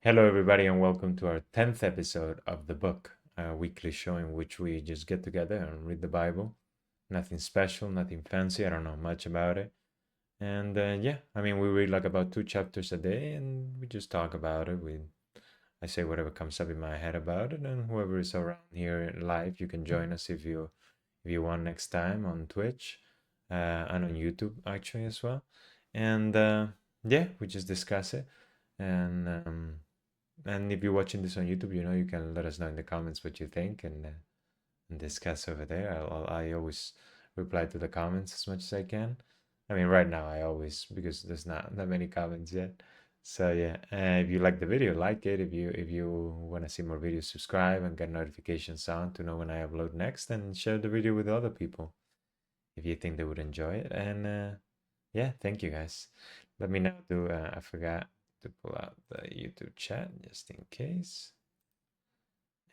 Hello, everybody, and welcome to our 10th episode of the book, a weekly show in which we just get together and read the Bible. Nothing special, nothing fancy. I don't know much about it. And yeah, I mean, we read like about 2 chapters a day, and we just talk about it. I say whatever comes up in my head about it, and whoever is around here live, you can join us if you want next time on Twitch and on YouTube actually as well. And yeah, we just discuss it. And if you're watching this on YouTube, you can let us know in the comments what you think and discuss over there. I always reply to the comments as much as I can. I mean, right now I always because there's not that many comments yet. So yeah, if you like the video, like it. If you want to see more videos, subscribe and get notifications on to know when I upload next, and share the video with other people if you think they would enjoy it. And yeah, thank you guys. Let me know. I forgot to pull out the YouTube chat just in case.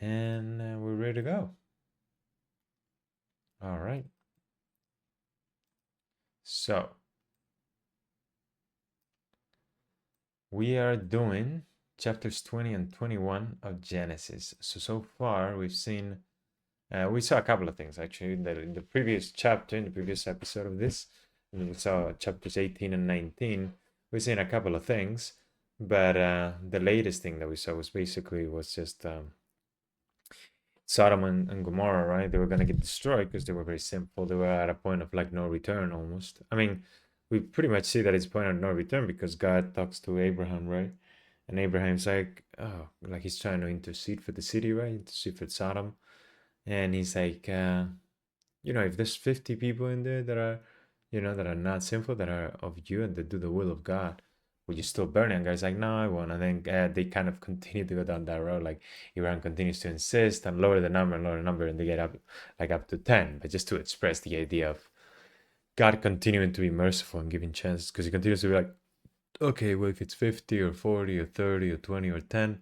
And we're ready to go. All right. So we are doing chapters 20 and 21 of Genesis. So far we've seen, we saw a couple of things actually in the previous chapter, in the previous episode of this. And we saw chapters 18 and 19. We've seen a couple of things, but the latest thing that we saw was just Sodom and Gomorrah, right? They were going to get destroyed because they were very simple. They were at a point of like no return almost. I mean, we pretty much see that it's point of no return because God talks to Abraham, right? And Abraham's like, oh, like he's trying to intercede for the city, right? Intercede for Sodom. And he's like, if there's 50 people in there that are, that are not sinful, that are of you and that do the will of God, would you still burn it? And guy's like, no, I won't. And then they kind of continue to go down that road. Like Iran continues to insist and lower the number and lower the number, and they get up to 10, but just to express the idea of God continuing to be merciful and giving chances, because he continues to be like, okay, well, if it's 50 or 40 or 30 or 20 or 10,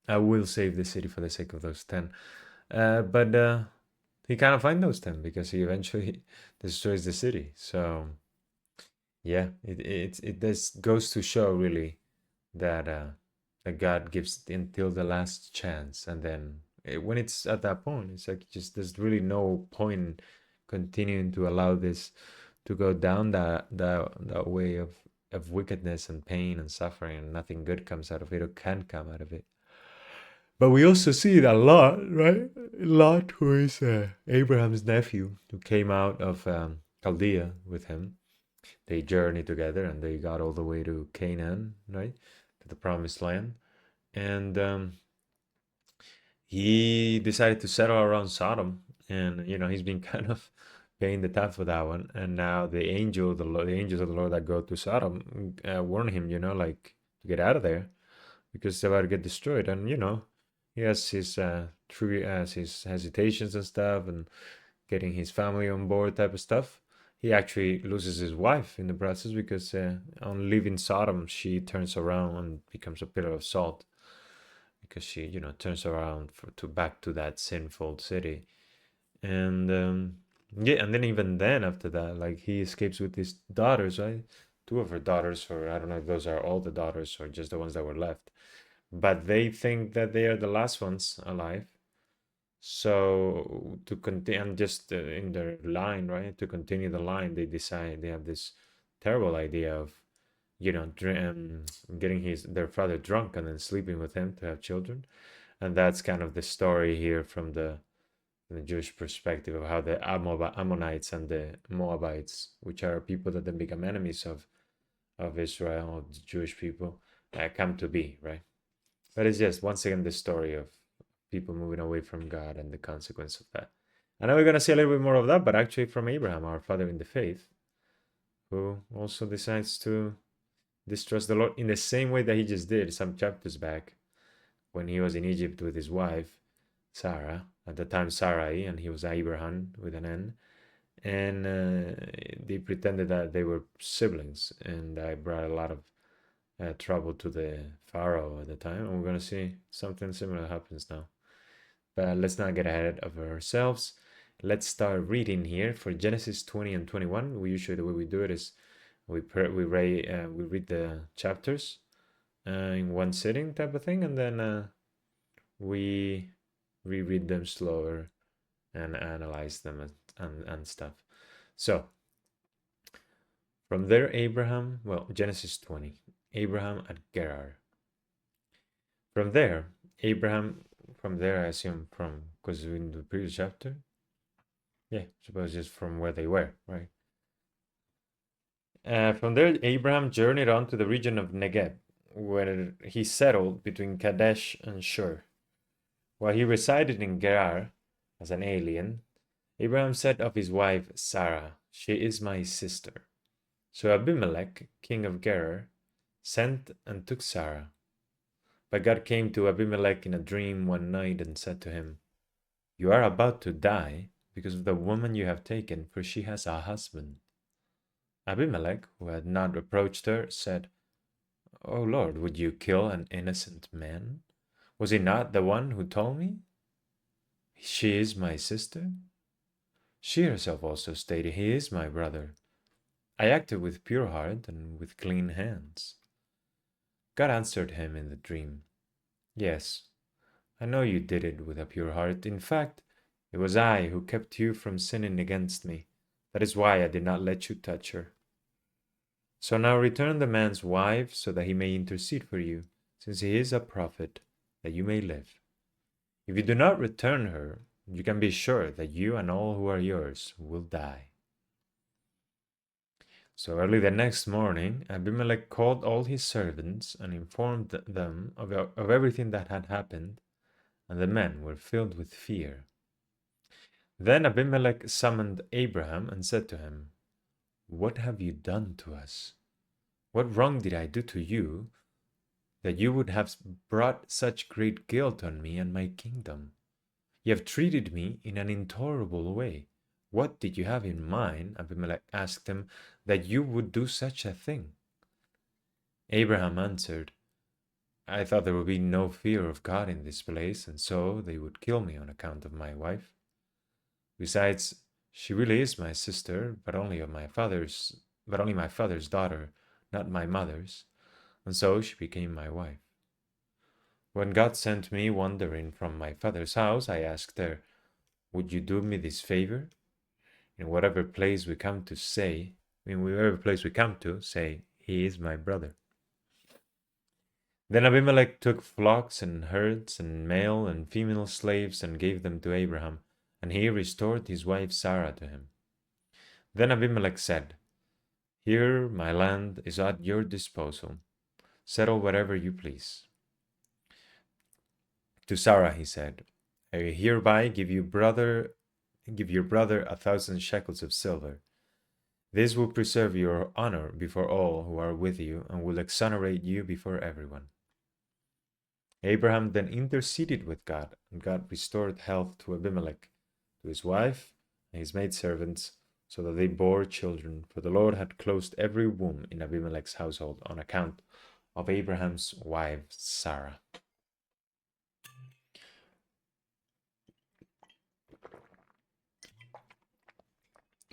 I will save the city for the sake of those 10. But he cannot find those 10 because he eventually destroys the city. So yeah, it this goes to show really that that God gives until the last chance, and then when it's at that point, it's like just there's really no point in continuing to allow this to go down that way of wickedness and pain and suffering, and nothing good comes out of it or can come out of it. But we also see it a lot, right? Lot, who is Abraham's nephew, who came out of Chaldea with him. They journeyed together and they got all the way to Canaan, right? To the promised land. And he decided to settle around Sodom. And, he's been kind of paying the tab for that one. And now the angels of the Lord that go to Sodom warn him, like to get out of there because they're about to get destroyed. And, he has his his hesitations and stuff and getting his family on board type of stuff. He actually loses his wife in the process because on leaving Sodom, she turns around and becomes a pillar of salt because she, turns around to back to that sinful city. And yeah, and then even then after that, like he escapes with his daughters, right? Two of her daughters, or I don't know if those are all the daughters or just the ones that were left. But they think that they are the last ones alive. So to continue, just in their line, right? To continue the line, they have this terrible idea of, getting their father drunk and then sleeping with him to have children, and that's kind of the story here from the Jewish perspective of how the Ammonites and the Moabites, which are people that then become enemies of Israel, of the Jewish people, come to be, right? But it's just once again the story of people moving away from God and the consequence of that. I know we're going to see a little bit more of that, but actually from Abraham, our father in the faith, who also decides to distrust the Lord in the same way that he just did some chapters back when he was in Egypt with his wife, Sarah, at the time Sarai, and he was Abraham with an N. And they pretended that they were siblings, and I brought a lot of trouble to the Pharaoh at the time. And we're going to see something similar happens now. But let's not get ahead of ourselves. Let's start reading here for Genesis 20 and 21. We usually, the way we do it is we read the chapters in one sitting type of thing, and then we reread them slower and analyze them and stuff. So from there, Abraham, well, Genesis 20, Abraham at Gerar. From there, Abraham, from there, I assume from, because in the previous chapter, yeah, suppose just from where they were, right? From there, Abraham journeyed on to the region of Negev, where he settled between Kadesh and Shur. While he resided in Gerar as an alien, Abraham said of his wife Sarah, "She is my sister." So Abimelech, king of Gerar, sent and took Sarah. But God came to Abimelech in a dream one night and said to him, "You are about to die because of the woman you have taken, for she has a husband." Abimelech, who had not approached her, said, "O Lord, would you kill an innocent man? Was he not the one who told me? She is my sister?" She herself also stated, "He is my brother. I acted with pure heart and with clean hands." God answered him in the dream, "Yes, I know you did it with a pure heart. In fact, it was I who kept you from sinning against me. That is why I did not let you touch her. So now return the man's wife so that he may intercede for you, since he is a prophet, that you may live. If you do not return her, you can be sure that you and all who are yours will die." So early the next morning, Abimelech called all his servants and informed them of everything that had happened, and the men were filled with fear. Then Abimelech summoned Abraham and said to him, "What have you done to us? What wrong did I do to you that you would have brought such great guilt on me and my kingdom? You have treated me in an intolerable way. What did you have in mind," Abimelech asked him, "that you would do such a thing?" Abraham answered, "I thought there would be no fear of God in this place, and so they would kill me on account of my wife. Besides, she really is my sister, but only my father's daughter, not my mother's, and so she became my wife. When God sent me wandering from my father's house, I asked her, 'Would you do me this favor? In whatever place we come to, say, he is my brother.' Then Abimelech took flocks and herds and male and female slaves and gave them to Abraham, and he restored his wife Sarah to him. Then Abimelech said, 'Here my land is at your disposal. Settle whatever you please.' To Sarah he said, 'I hereby give your brother 1,000 shekels of silver. This will preserve your honor before all who are with you and will exonerate you before everyone.' Abraham then interceded with God, and God restored health to Abimelech, to his wife and his maidservants, so that they bore children, for the Lord had closed every womb in Abimelech's household on account of Abraham's wife Sarah.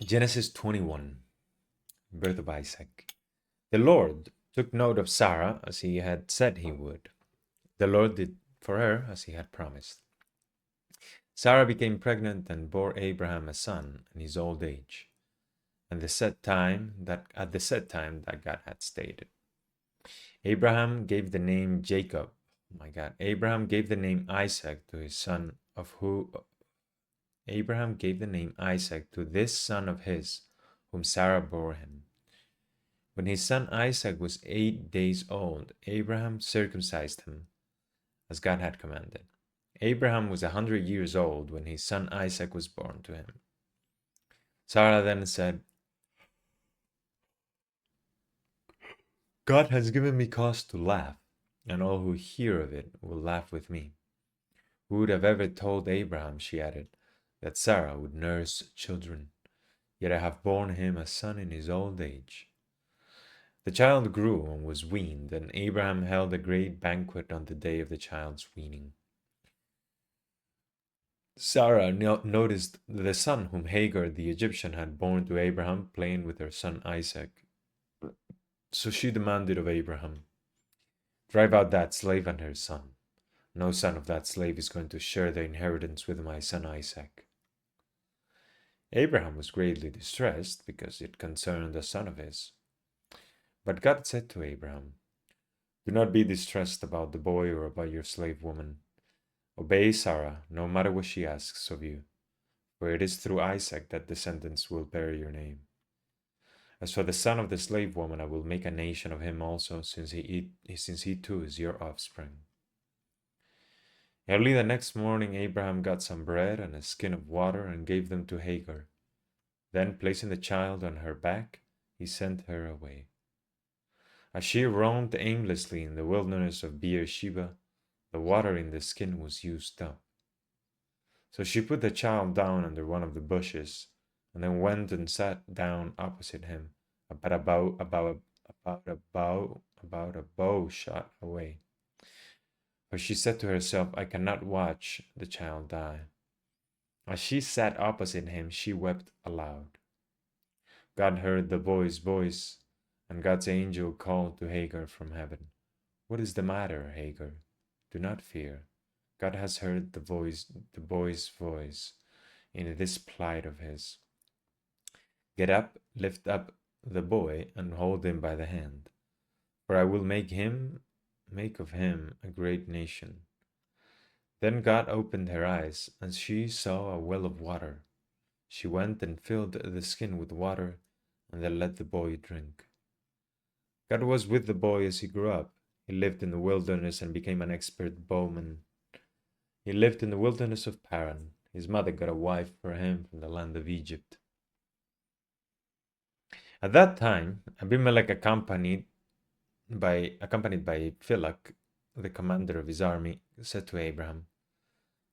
Genesis 21, birth of Isaac. The Lord took note of Sarah as he had said he would. The Lord did for her as he had promised. Sarah became pregnant and bore Abraham a son in his old age, and at the set time that God had stated. Abraham gave the name Jacob. Oh my God. Abraham gave the name Isaac to his son of who Abraham gave the name Isaac to this son of his, whom Sarah bore him. When his son Isaac was 8 days old, Abraham circumcised him, as God had commanded. Abraham was 100 years old when his son Isaac was born to him. Sarah then said, "God has given me cause to laugh, and all who hear of it will laugh with me." Who would have ever told Abraham, she added, that Sarah would nurse children? Yet I have borne him a son in his old age. The child grew and was weaned, and Abraham held a great banquet on the day of the child's weaning. Sarah noticed the son whom Hagar the Egyptian had borne to Abraham playing with her son Isaac. So she demanded of Abraham, Drive out that slave and her son. No son of that slave is going to share the inheritance with my son Isaac." Abraham was greatly distressed because it concerned a son of his. But God said to Abraham, "Do not be distressed about the boy or about your slave woman. Obey Sarah, no matter what she asks of you, for it is through Isaac that descendants will bear your name. As for the son of the slave woman, I will make a nation of him also, since he too is your offspring." Early the next morning, Abraham got some bread and a skin of water and gave them to Hagar. Then, placing the child on her back, he sent her away. As she roamed aimlessly in the wilderness of Beer-sheba, the water in the skin was used up. So she put the child down under one of the bushes, and then went and sat down opposite him, about a bow shot away. For she said to herself, "I cannot watch the child die." As she sat opposite him, she wept aloud. God heard the boy's voice, and God's angel called to Hagar from heaven, "What is the matter, Hagar? Do not fear. God has heard the boy's voice in this plight of his. Get up, lift up the boy, and hold him by the hand, for I will make of him a great nation." Then God opened her eyes, and she saw a well of water. She went and filled the skin with water, and then let the boy drink. God was with the boy as he grew up. He lived in the wilderness and became an expert bowman. He lived in the wilderness of Paran. His mother got a wife for him from the land of Egypt. At that time, Abimelech, accompanied by Philak, the commander of his army, said to Abraham,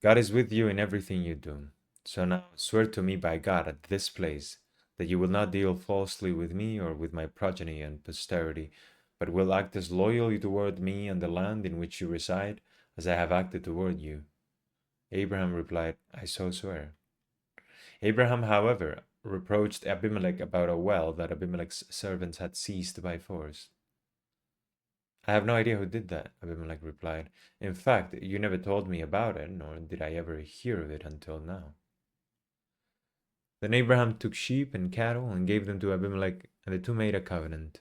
"God is with you in everything you do. So now swear to me by God at this place that you will not deal falsely with me or with my progeny and posterity, but will act as loyally toward me and the land in which you reside as I have acted toward you." Abraham replied, "I so swear." Abraham, however, reproached Abimelech about a well that Abimelech's servants had seized by force. "I have no idea who did that," Abimelech replied. "In fact, you never told me about it, nor did I ever hear of it until now." Then Abraham took sheep and cattle and gave them to Abimelech, and the two made a covenant.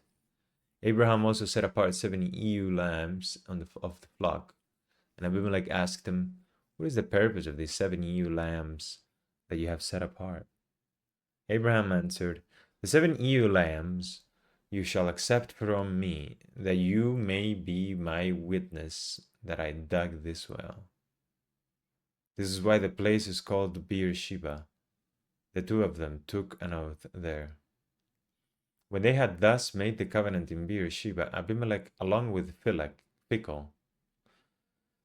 Abraham also set apart 7 ewe lambs of the flock, and Abimelech asked him, "What is the purpose of these 7 ewe lambs that you have set apart?" Abraham answered, "The 7 ewe lambs you shall accept from me, that you may be my witness that I dug this well. This is why the place is called Beer-sheba." The two of them took an oath there. When they had thus made the covenant in Beer-sheba, Abimelech, along with Phicol,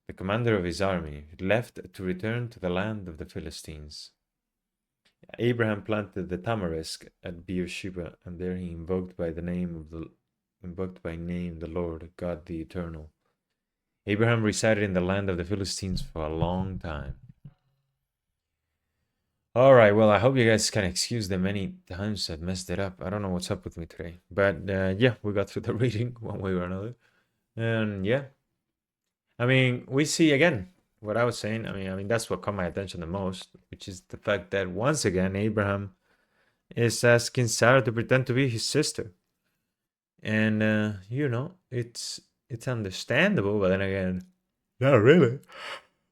the commander of his army, left to return to the land of the Philistines. Abraham planted the tamarisk at Beer-sheba, and there he invoked by name the Lord, God the Eternal. Abraham resided in the land of the Philistines for a long time. All right, well, I hope you guys can excuse the many times I've messed it up. I don't know what's up with me today, but yeah, we got through the reading one way or another, and yeah, I mean, we see again what I was saying. I mean, that's what caught my attention the most, which is the fact that once again Abraham is asking Sarah to pretend to be his sister, and you know, it's understandable, but then again, not really.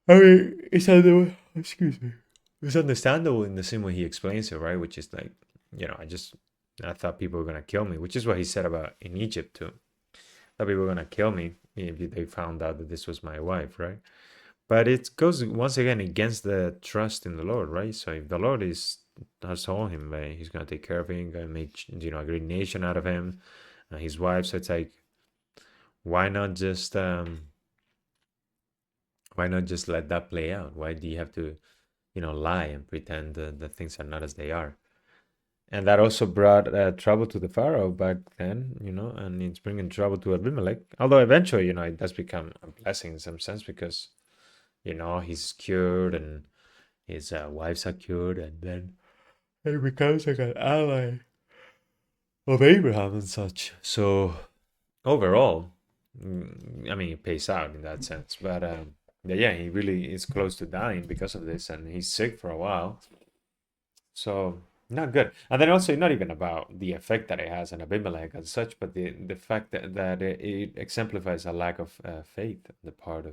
I mean, it's understandable. Excuse me. It's understandable in the same way he explains it, right? Which is like, you know, I thought people were gonna kill me, which is what he said about in Egypt too. I thought people were gonna kill me if they found out that this was my wife, right? But it goes once again against the trust in the Lord, right? So if the Lord has told him that he's gonna take care of him, gonna make a great nation out of him, his wife, so it's like, why not just let that play out? Why do you have to lie and pretend that things are not as they are? And that also brought trouble to the Pharaoh back then, and it's bringing trouble to Abimelech. Although eventually, it does become a blessing in some sense because, he's cured and his wives are cured, and then he becomes like an ally of Abraham and such. So overall, I mean, it pays out in that sense, but yeah, he really is close to dying because of this, and he's sick for a while. So not good. And then also not even about the effect that it has on Abimelech as such, but the fact that it exemplifies a lack of faith on the part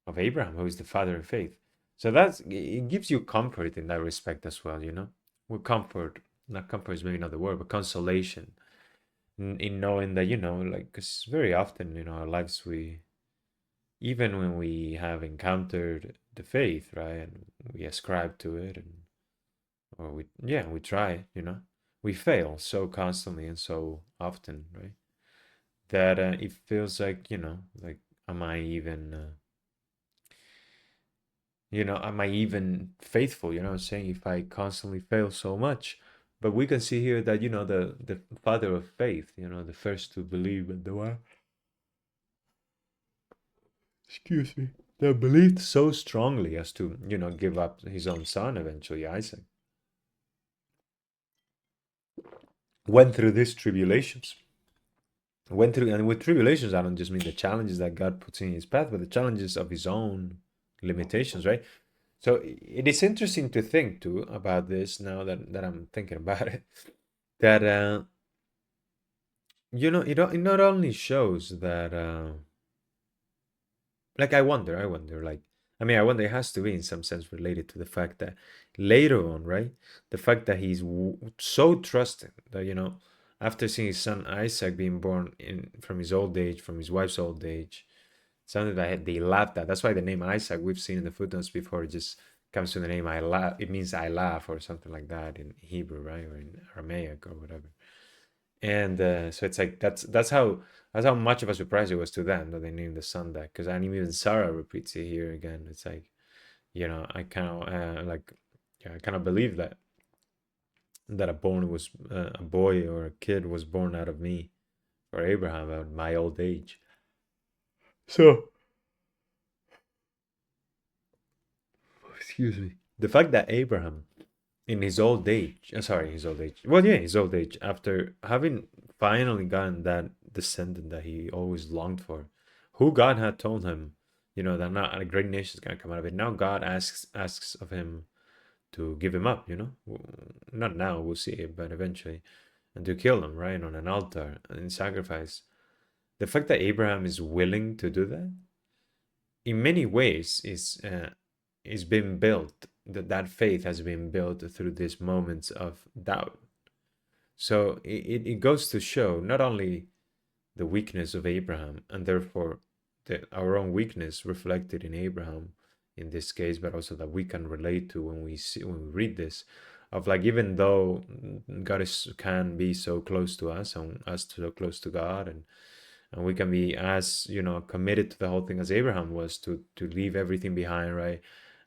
of Abraham, who is the father of faith. So it gives you comfort in that respect as well, you know. Well, comfort, not comfort is maybe not the word, but consolation in knowing that, you know, like, because very often in our lives even when we have encountered the faith, right, and we ascribe to it, and or we try, you know, we fail so constantly and so often, right, that it feels like, you know, like, am I even am I even faithful, you know what I'm saying, if I constantly fail so much. But we can see here that, you know, the father of faith, you know, the first to believe in the one, excuse me, that believed so strongly as to, you know, give up his own son eventually, Isaac, went through these tribulations. Went through, and with tribulations, I don't just mean the challenges that God puts in his path, but the challenges of his own limitations, right? So it is interesting to think too about this now that I'm thinking about it. That you know, it not only shows that like I wonder, like, I mean, I wonder, it has to be in some sense related to the fact that later on, right, the fact that he's so trusting that, you know, after seeing his son Isaac being born in from his old age, from his wife's old age, something that they laughed at. That's why the name Isaac, we've seen in the footnotes before, it just comes to the name I laugh. It means I laugh or something like that in Hebrew, right, or in Aramaic or whatever. And so it's like that's how much of a surprise it was to them that they named the son that. Because even Sarah repeats it here again. It's like, you know, I cannot like, yeah, I cannot believe that a boy or a kid was born out of me for Abraham at my old age. So excuse me. The fact that Abraham in his old age, sorry, his old age. Well, yeah, his old age, after having finally gotten that descendant that he always longed for, who God had told him, you know, that not a great nation is going to come out of it. Now God asks of him to give him up, you know, not now, we'll see it, but eventually, and to kill him, right, on an altar in sacrifice. The fact that Abraham is willing to do that, in many ways, is being built. That faith has been built through these moments of doubt. So it goes to show not only the weakness of Abraham and therefore our own weakness reflected in Abraham in this case, but also that we can relate to when we read this, of like, even though can be so close to us and us so close to God, and we can be as, you know, committed to the whole thing as Abraham was, to leave everything behind, right,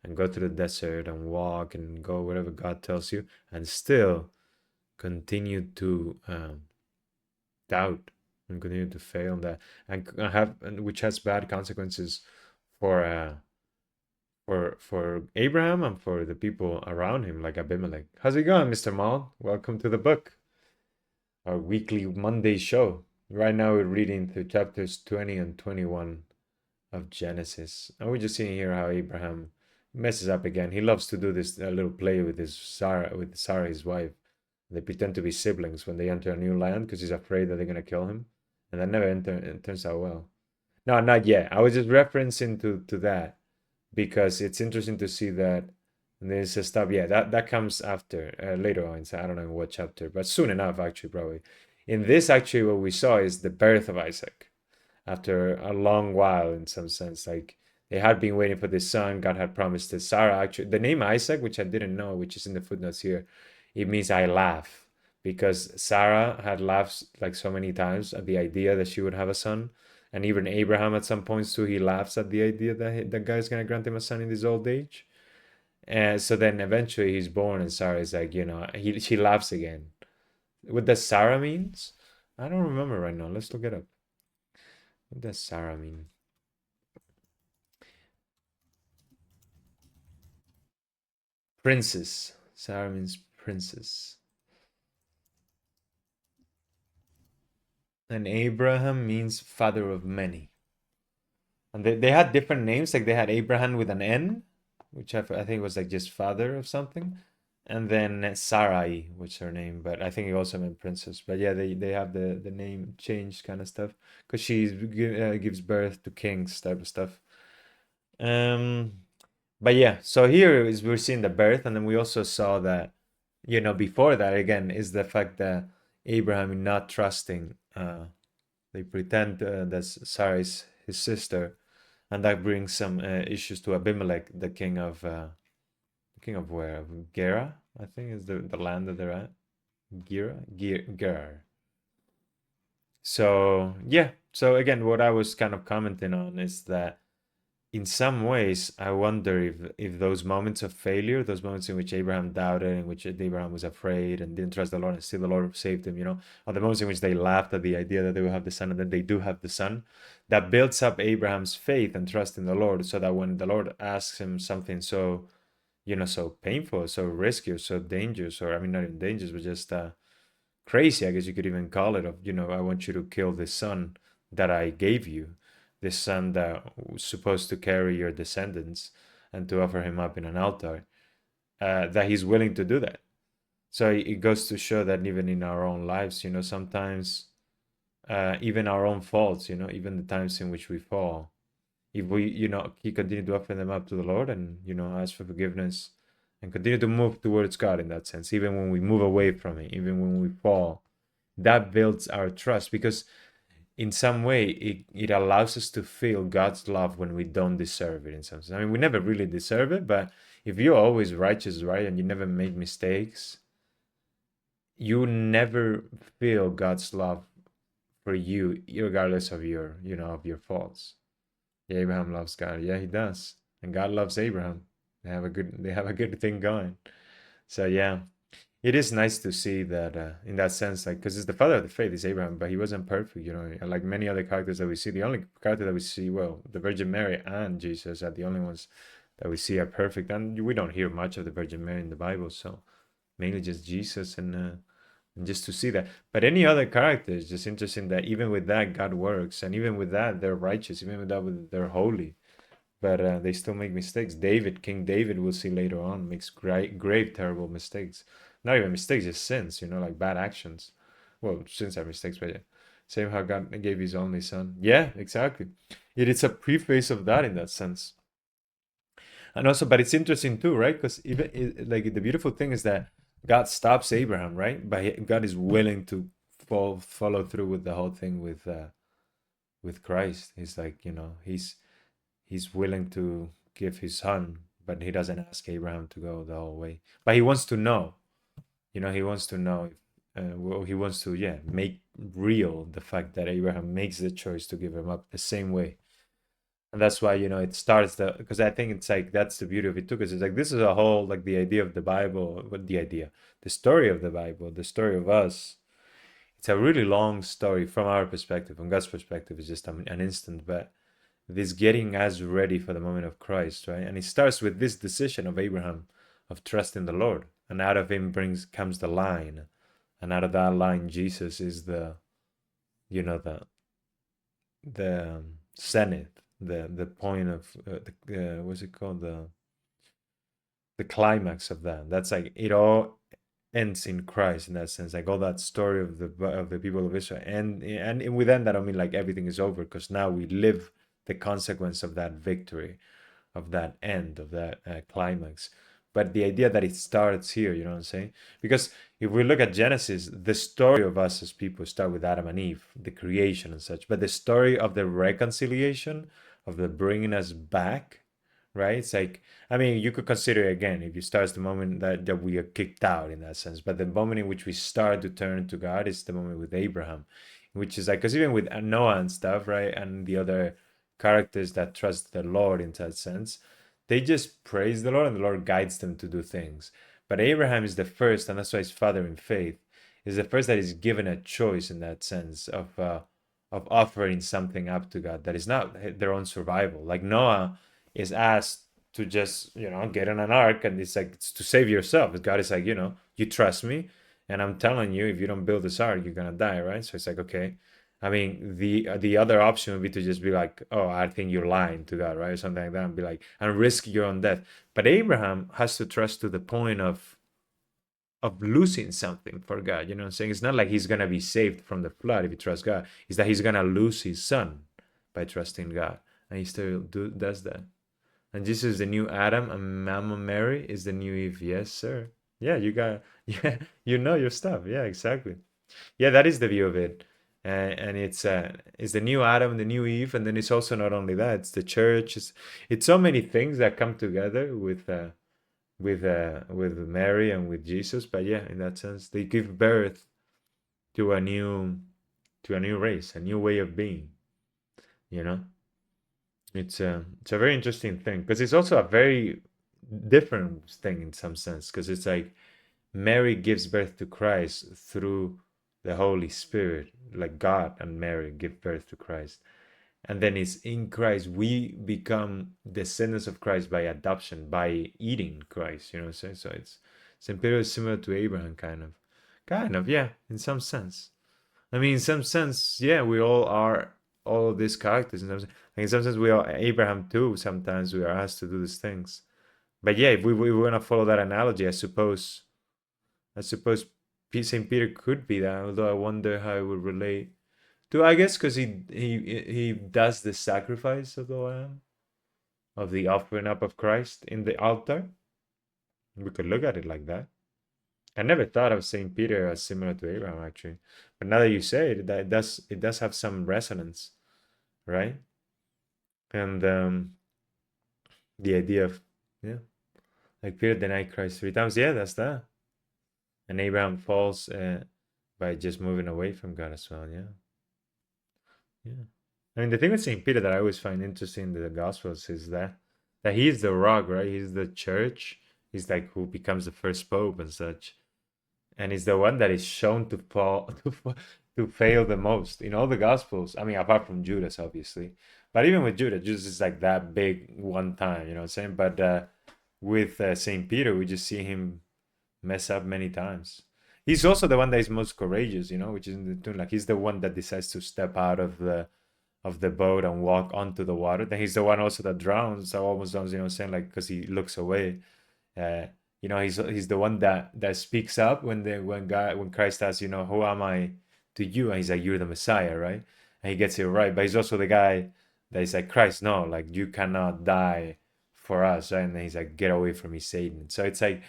and go to the desert and walk and go wherever God tells you, and still continue to doubt and continue to fail that, and which has bad consequences for for Abraham and for the people around him, like Abimelech. How's it going, Mr. Maul? Welcome to the book, our weekly Monday show. Right now we're reading through chapters 20 and 21 of Genesis. And we're just seeing here how Abraham messes up again. He loves to do this little play with Sarah, his wife. They pretend to be siblings when they enter a new land because he's afraid that they're gonna kill him, and that never it turns out well. No, not yet. I was just referencing to that because it's interesting to see that there's a stuff. Yeah, that comes after later on. So I don't know what chapter, but soon enough, actually, probably. In this, actually, what we saw is the birth of Isaac after a long while, in some sense. Like, they had been waiting for this son. God had promised it. Sarah, actually, the name Isaac, which I didn't know, which is in the footnotes here, it means I laugh, because Sarah had laughed like so many times at the idea that she would have a son. And even Abraham at some points too, he laughs at the idea that that God is going to grant him a son in his old age. And so then eventually he's born, and Sarah is like, you know, she laughs again. What does Sarah means? I don't remember right now. Let's look it up. What does Sarah mean? Princess. Sarah means princess. And Abraham means father of many. And they had different names. Like they had Abraham with an N, which I think was like just father of something. And then Sarai, which her name, but I think it also meant princess. But yeah, they have the name changed kind of stuff because she gives birth to kings type of stuff. Um, but yeah, so here is we're seeing the birth, and then we also saw that, before that again is the fact that Abraham not trusting. They pretend that Sarah is his sister, and that brings some issues to Abimelech, the king of where? Of Gera, I think is the land that they're at. Gerar. So yeah, so again, what I was kind of commenting on is that in some ways, I wonder if those moments of failure, those moments in which Abraham doubted, in which Abraham was afraid and didn't trust the Lord, and still the Lord saved him, or the moments in which they laughed at the idea that they will have the son, and then they do have the son, that builds up Abraham's faith and trust in the Lord, so that when the Lord asks him something so, so painful, so risky, or so dangerous, or I mean, not even dangerous, but just crazy, I guess you could even call it, of, I want you to kill this son that I gave you, this son that was supposed to carry your descendants and to offer him up in an altar, that he's willing to do that. So it goes to show that even in our own lives, sometimes even our own faults, even the times in which we fall, if we, continue to offer them up to the Lord and, ask for forgiveness and continue to move towards God in that sense, even when we move away from it, even when we fall, that builds our trust because in some way it allows us to feel God's love when we don't deserve it in some sense. I mean, we never really deserve it, but if you're always righteous, right, and you never make mistakes, you never feel God's love for you, regardless of your faults. Yeah, Abraham loves God. Yeah, he does. And God loves Abraham. They have a good thing going. So yeah, it is nice to see that in that sense, like, because it's the father of the faith is Abraham, but he wasn't perfect, like many other characters that we see. The only character that we see, well, the Virgin Mary and Jesus are the only ones that we see are perfect, and we don't hear much of the Virgin Mary in the Bible, so mainly just Jesus and just to see that. But any other character is just interesting that even with that God works, and even with that they're righteous, even with that they're holy, but they still make mistakes. King David, we'll see later on, makes grave, terrible mistakes. Not even mistakes, just sins, like bad actions. Well, sins are mistakes, but yeah. Same how God gave his only son. Yeah, exactly. It's a preface of that in that sense. And also, but it's interesting too, right? Because even like the beautiful thing is that God stops Abraham, right? But God is willing to follow through with the whole thing with Christ. He's like, he's willing to give his son, but he doesn't ask Abraham to go the whole way. But he wants to know, he wants to know if, well, he wants to, yeah, make real the fact that Abraham makes the choice to give him up the same way. And that's why, it starts because I think it's like, that's the beauty of it too, because it's like, this is a whole, like the idea of the Bible, the story of the Bible, the story of us. It's a really long story from our perspective. From God's perspective, it's just an instant, but this getting us ready for the moment of Christ, right? And it starts with this decision of Abraham of trusting the Lord, and out of him comes the line, and out of that line, Jesus is the, the zenith, the point of what's it called, the climax of that. That's like it all ends in Christ in that sense. Like all that story of the people of Israel, and within that, I mean, like everything is over because now we live the consequence of that victory, of that end, of that climax. But the idea that it starts here, you know what I'm saying? Because if we look at Genesis, the story of us as people start with Adam and Eve, the creation and such. But the story of the reconciliation, of the bringing us back, right? It's like, I mean, you could consider again if you start the moment that we are kicked out in that sense. But the moment in which we start to turn to God is the moment with Abraham, which is like, because even with Noah and stuff, right? And the other characters that trust the Lord in that sense, they just praise the Lord and the Lord guides them to do things. But Abraham is the first, and that's why he's father in faith, is the first that is given a choice in that sense of offering something up to God that is not their own survival. Like Noah is asked to just, get in an ark, and it's like, it's to save yourself. God is like, you trust me, and I'm telling you, if you don't build this ark, you're gonna die, right? So it's like, okay, I mean, the other option would be to just be like, oh, I think you're lying to God, right? Or something like that, and be like, and risk your own death. But Abraham has to trust to the point of losing something for God. You know what I'm saying? It's not like he's gonna be saved from the flood if he trusts God. It's that he's gonna lose his son by trusting God, and he still does that. And Jesus is the new Adam, and Mama Mary is the new Eve. Yes, sir. Yeah, you got. Yeah, you know your stuff. Yeah, exactly. Yeah, that is the view of it. And it's the new Adam, the new Eve, and then it's also not only that, it's the church. It's so many things that come together with Mary and with Jesus. But yeah, in that sense, they give birth to a new race, a new way of being. You know, it's a very interesting thing because it's also a very different thing in some sense because it's like Mary gives birth to Christ through the Holy Spirit, like God and Mary give birth to Christ. And then it's in Christ we become descendants of Christ by adoption, by eating Christ. You know what I'm saying? So it's very similar to Abraham, kind of, yeah, in some sense. I mean, in some sense, yeah, we all are all of these characters. In some sense, we are Abraham too. Sometimes we are asked to do these things. But yeah, if we want to follow that analogy, I suppose Saint Peter could be that. Although I wonder how it would relate to. I guess because he does the sacrifice of the lamb, of the offering up of Christ in the altar. We could look at it like that. I never thought of Saint Peter as similar to Abraham actually, but now that you say it, that it does have some resonance, right? And the idea of, yeah, like Peter denied Christ 3 times. Yeah, that's that. And Abraham falls by just moving away from God as well. Yeah, yeah. I mean, the thing with Saint Peter that I always find interesting in the Gospels is that he is the rock, right? He's the church. He's like who becomes the first pope and such, and he's the one that is shown to fall to fail the most in all the Gospels. I mean, apart from Judas, obviously, but even with Judas is like that big one time. You know what I'm saying? But with Saint Peter, we just see him mess up many times. He's also the one that is most courageous, which is in the tune. Like he's the one that decides to step out of the boat and walk onto the water. Then he's the one also that drowns, or almost drowns. You know what I'm saying? Like because he looks away. Uh, he's the one that speaks up when Christ asks, who am I to you? And he's like, you're the Messiah, right? And he gets it right. But he's also the guy that is like, Christ, no, like you cannot die for us, right? And then he's like, get away from me, Satan. So it's like,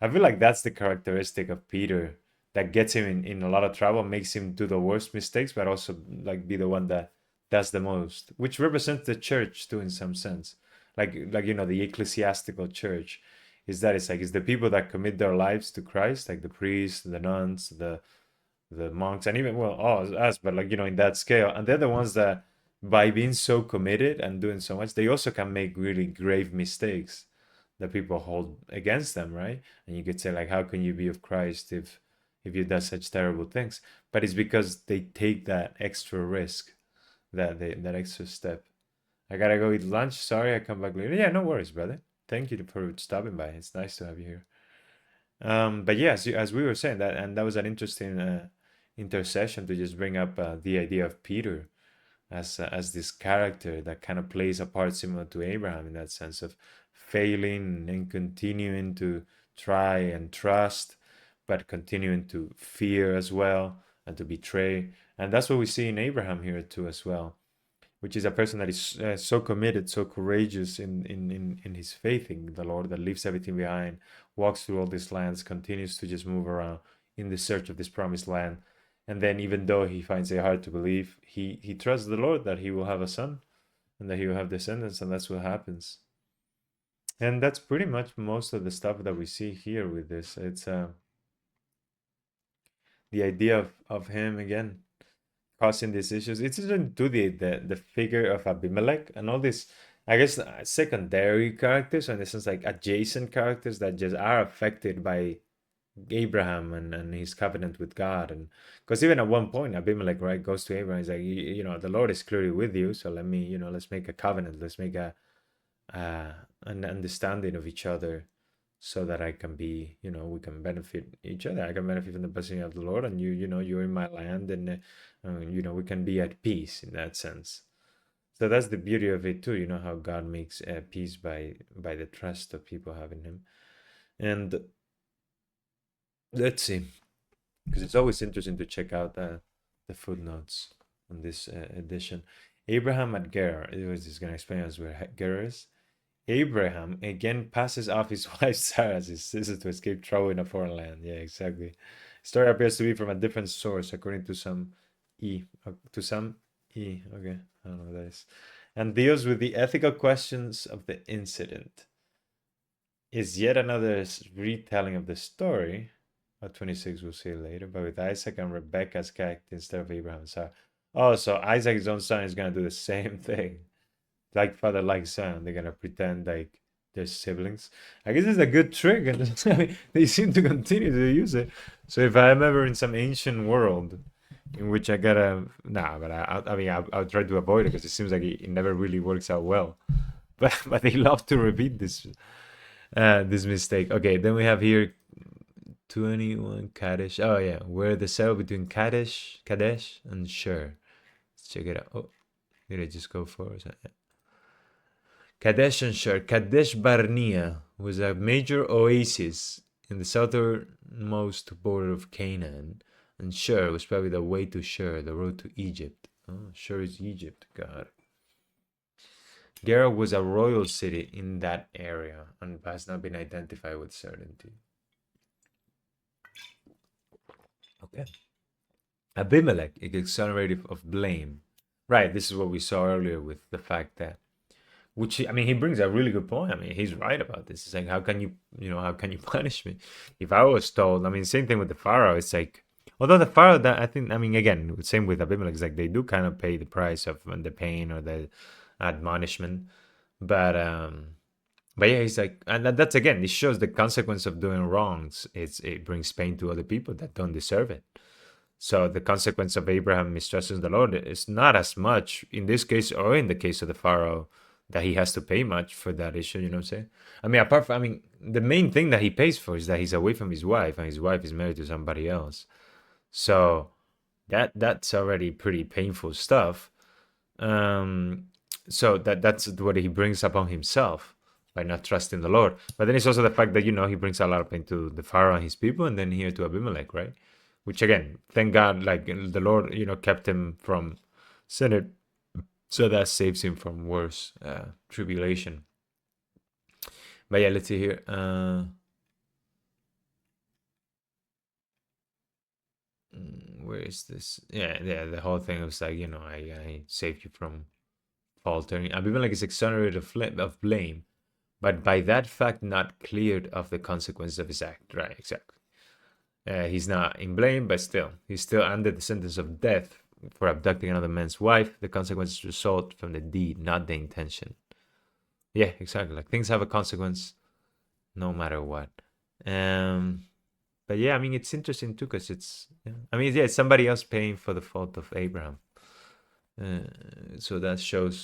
I feel like that's the characteristic of Peter that gets him in a lot of trouble, makes him do the worst mistakes, but also like be the one that does the most, which represents the church too in some sense. Like the ecclesiastical church is that it's the people that commit their lives to Christ, like the priests, the nuns, the monks, and even well, all us, but like in that scale, and they're the ones that by being so committed and doing so much, they also can make really grave mistakes that people hold against them, right? And you could say like, how can you be of Christ if you do such terrible things? But it's because they take that extra risk, that extra step. I gotta go eat lunch. Sorry, I come back later. Yeah, no worries, brother. Thank you for stopping by. It's nice to have you here. But yes, as we were saying that, and that was an interesting intercession to just bring up the idea of Peter as this character that kind of plays a part similar to Abraham in that sense of failing and continuing to try and trust, but continuing to fear as well and to betray. And that's what we see in Abraham here too as well, which is a person that is so committed, so courageous in his faith in the Lord, that leaves everything behind, walks through all these lands, continues to just move around in the search of this promised land. And then, even though he finds it hard to believe, he trusts the Lord that he will have a son and that he will have descendants, and that's what happens. And that's pretty much most of the stuff that we see here with this. It's the idea of him again causing these issues. It's even to the figure of Abimelech and all these, I guess, secondary characters, or in the sense like adjacent characters that just are affected by Abraham and his covenant with God. And because even at one point Abimelech, right, goes to Abraham, he's like, the Lord is clearly with you, so let's make a covenant, let's make an understanding of each other, so that I can be, we can benefit each other. I can benefit from the blessing of the Lord, and you're in my land, and we can be at peace in that sense. So that's the beauty of it too. How God makes peace by the trust of people having Him. And let's see, because it's always interesting to check out the footnotes on this edition. Abraham at Gerar. It was just gonna explain us where Gerar is. Abraham again passes off his wife Sarah as his sister to escape trouble in a foreign land. Yeah, exactly. Story appears to be from a different source, according to some E. To some E. Okay, I don't know what that is. And deals with the ethical questions of the incident. Is yet another retelling of the story. 26 we'll see later, but with Isaac and Rebecca's character instead of Abraham and Sarah. Oh, so Isaac, his own son, is gonna do the same thing. Like father, like son. They're gonna pretend like they're siblings. I guess it's a good trick, and I mean, they seem to continue to use it. So if I'm ever in some ancient world in which I gotta, nah, but I'll try to avoid it because it seems like it never really works out well. But they love to repeat this mistake. Okay, then we have here 21 Kadesh. Oh yeah, we're the cell between Kadesh and Shur. Let's check it out. Oh, did I just go for it? Kadesh and Shur. Kadesh Barnea was a major oasis in the southernmost border of Canaan, and Shur was probably the way to Shur, the road to Egypt. Oh, Shur is Egypt. God. Gerar was a royal city in that area and has not been identified with certainty. Okay. Abimelech is exonerated of blame. Right, this is what we saw earlier with the fact that, which, I mean, he brings a really good point. I mean, he's right about this. It's like, how can you punish me? If I was told, I mean, same thing with the Pharaoh. It's like, although the Pharaoh, that I think, I mean, again, same with Abimelech, it's like they do kind of pay the price of the pain or the admonishment. But yeah, he's like, and that's again, it shows the consequence of doing wrongs. It brings pain to other people that don't deserve it. So the consequence of Abraham mistrusting the Lord is not as much in this case or in the case of the Pharaoh that he has to pay much for that issue. You know what I'm saying? I mean, apart from, I mean, the main thing that he pays for is that he's away from his wife, and his wife is married to somebody else. So that's already pretty painful stuff. So that's what he brings upon himself by not trusting the Lord. But then it's also the fact that, he brings a lot of pain to the Pharaoh and his people, and then here to Abimelech, right? Which again, thank God, like the Lord, kept him from sinning, so that saves him from worse tribulation. But yeah, let's see here. Where is this? Yeah, the whole thing was like, I saved you from faltering. Abimelech is exonerated of blame, but by that fact not cleared of the consequences of his act. Right, exactly. He's not in blame, but he's still under the sentence of death for abducting another man's wife. The consequences result from the deed, not the intention. Yeah, exactly. Like things have a consequence no matter what. But yeah, I mean, it's interesting too, because it's somebody else paying for the fault of Abraham. So that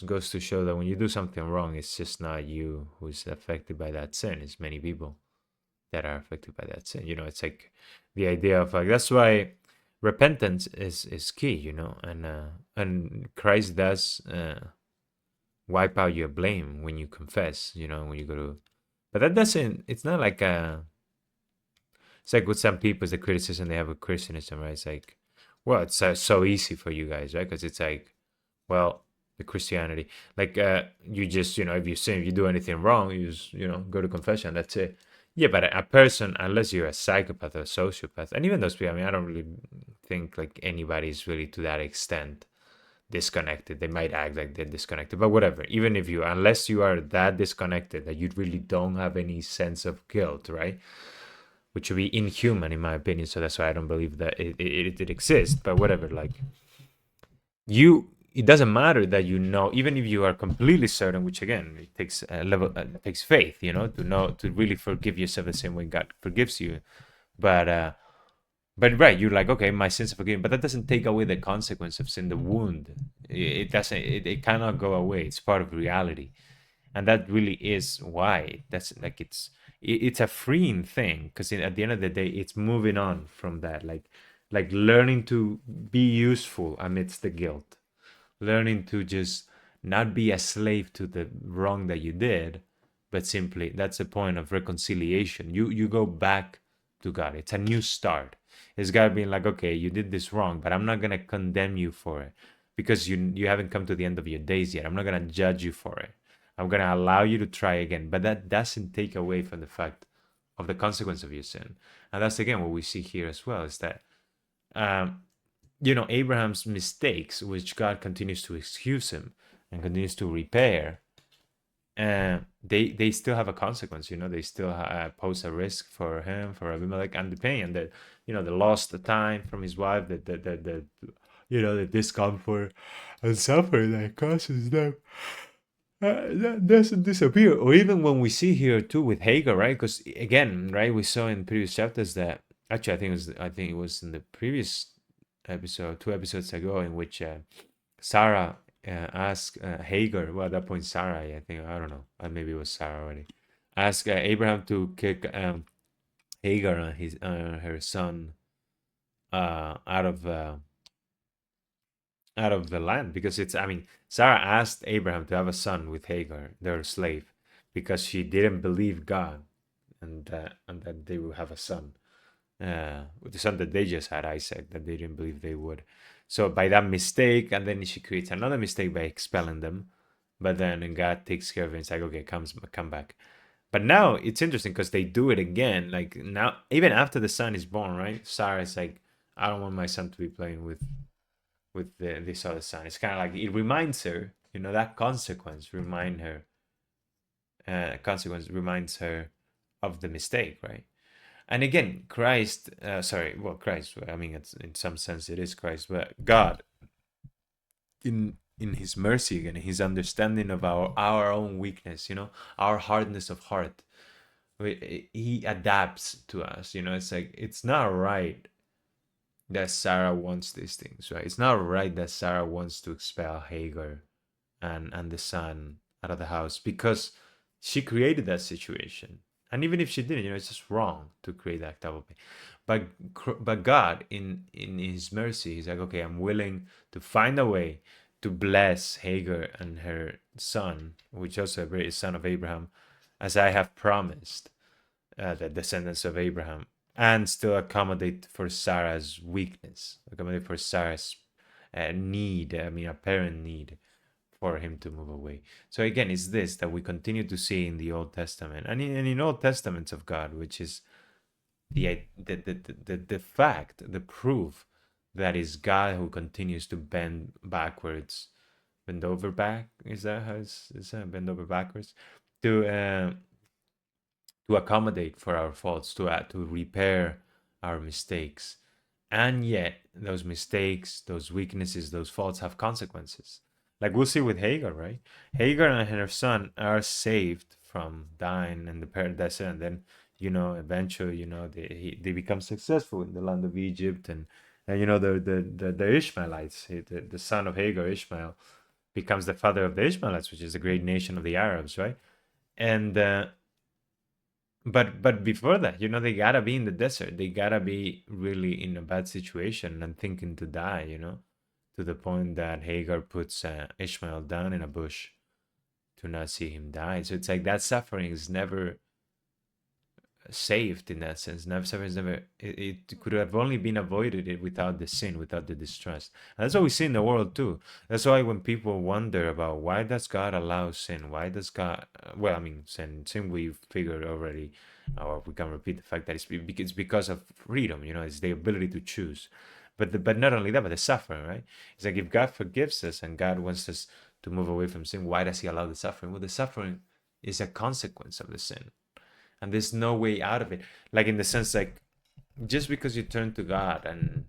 goes to show that when you do something wrong, it's just not you who's affected by that sin. It's many people that are affected by that sin. It's like the idea of like, that's why repentance is key, and Christ does wipe out your blame when you confess, when you go to, but that doesn't, it's not like it's like with some people, the criticism they have with Christianism, right? It's like, well, it's so easy for you guys, right? Because it's like, well, the Christianity, like you just, if you sin, if you do anything wrong, you just, go to confession, that's it. Yeah, but a person, unless you're a psychopath or a sociopath, and even those people, I mean, I don't really think like anybody's really to that extent disconnected. They might act like they're disconnected, but whatever. Even if unless you are that disconnected that you really don't have any sense of guilt, right? Which would be inhuman in my opinion. So that's why I don't believe that it exists. But whatever, like it doesn't matter that even if you are completely certain, which again, it takes a level, it takes faith, to really forgive yourself the same way God forgives you. But right, you're like, okay, my sins are forgiven, but that doesn't take away the consequence of sin, the wound. It doesn't. It cannot go away. It's part of reality. And that really is why that's like it's a freeing thing, because at the end of the day it's moving on from that, like learning to be useful amidst the guilt, learning to just not be a slave to the wrong that you did, but simply that's a point of reconciliation. You go back to God. It's a new start. It's God being like, okay, you did this wrong, but I'm not gonna condemn you for it because you haven't come to the end of your days yet. I'm not gonna judge you for it. I'm gonna allow you to try again. But that doesn't take away from the fact of the consequence of your sin. And that's again what we see here as well, is that um, Abraham's mistakes, which God continues to excuse him and continues to repair, they still have a consequence. They still pose a risk for him, for Abimelech, and the pain, and the lost time from his wife, the discomfort and suffering that causes them. That doesn't disappear. Or even when we see here too with Hagar, right? Because again, right, we saw in previous chapters that actually I think it was in the previous episode, 2 episodes ago, in which Sarah asked Hagar. Well, at that point, Sarah, I think, I don't know, maybe it was Sarah already. Asked Abraham to kick Hagar and her son out of the land, because Sarah asked Abraham to have a son with Hagar, their slave, because she didn't believe God, and that they would have a son, with the son that they just had, Isaac, that they didn't believe they would. So by that mistake, and then she creates another mistake by expelling them, but then God takes care of it. It's like, okay, come back. But now it's interesting because they do it again. Like now, even after the son is born, right? Sarah is like, I don't want my son to be playing with this other son. It's kind of like it reminds her, that consequence reminds her of the mistake, right? And again, Christ, Christ. I mean, in some sense it is Christ, but God, in His mercy and His understanding of our own weakness, our hardness of heart, He adapts to us. It's like it's not right that Sarah wants these things, right? It's not right that Sarah wants to expel Hagar and the son out of the house because she created that situation. And even if she didn't, it's just wrong to create that type of thing. But God, in His mercy, He's like, okay, I'm willing to find a way to bless Hagar and her son, which also is son of Abraham, as I have promised, the descendants of Abraham, and still accommodate for Sarah's weakness, accommodate for Sarah's need, apparent need for him to move away. So again, it's this that we continue to see in the Old Testament and in all testaments of God, which is the fact, the proof that is God who continues to bend over back. Is that how is that bend over backwards to accommodate for our faults, to repair our mistakes, and yet those mistakes, those weaknesses, those faults have consequences. Like we'll see with Hagar, right? Hagar and her son are saved from dying in the paradise, and then eventually, they become successful in the land of Egypt, and the Ishmaelites, the son of Hagar, Ishmael, becomes the father of the Ishmaelites, which is the great nation of the Arabs, right? And but before that, they gotta be in the desert. They gotta be really in a bad situation and thinking to die, to the point that Hagar puts Ishmael down in a bush to not see him die. So it's like that suffering is never saved in that sense. It could have only been avoided without the sin, without the distrust. And that's what we see in the world too. That's why when people wonder about why does God allow sin, why does God, sin we figured already, or we can repeat the fact that it's because of freedom. It's the ability to choose. But not only that, but the suffering, right? It's like if God forgives us and God wants us to move away from sin, why does He allow the suffering? Well, the suffering is a consequence of the sin, and there's no way out of it. Like in the sense, like just because you turn to God and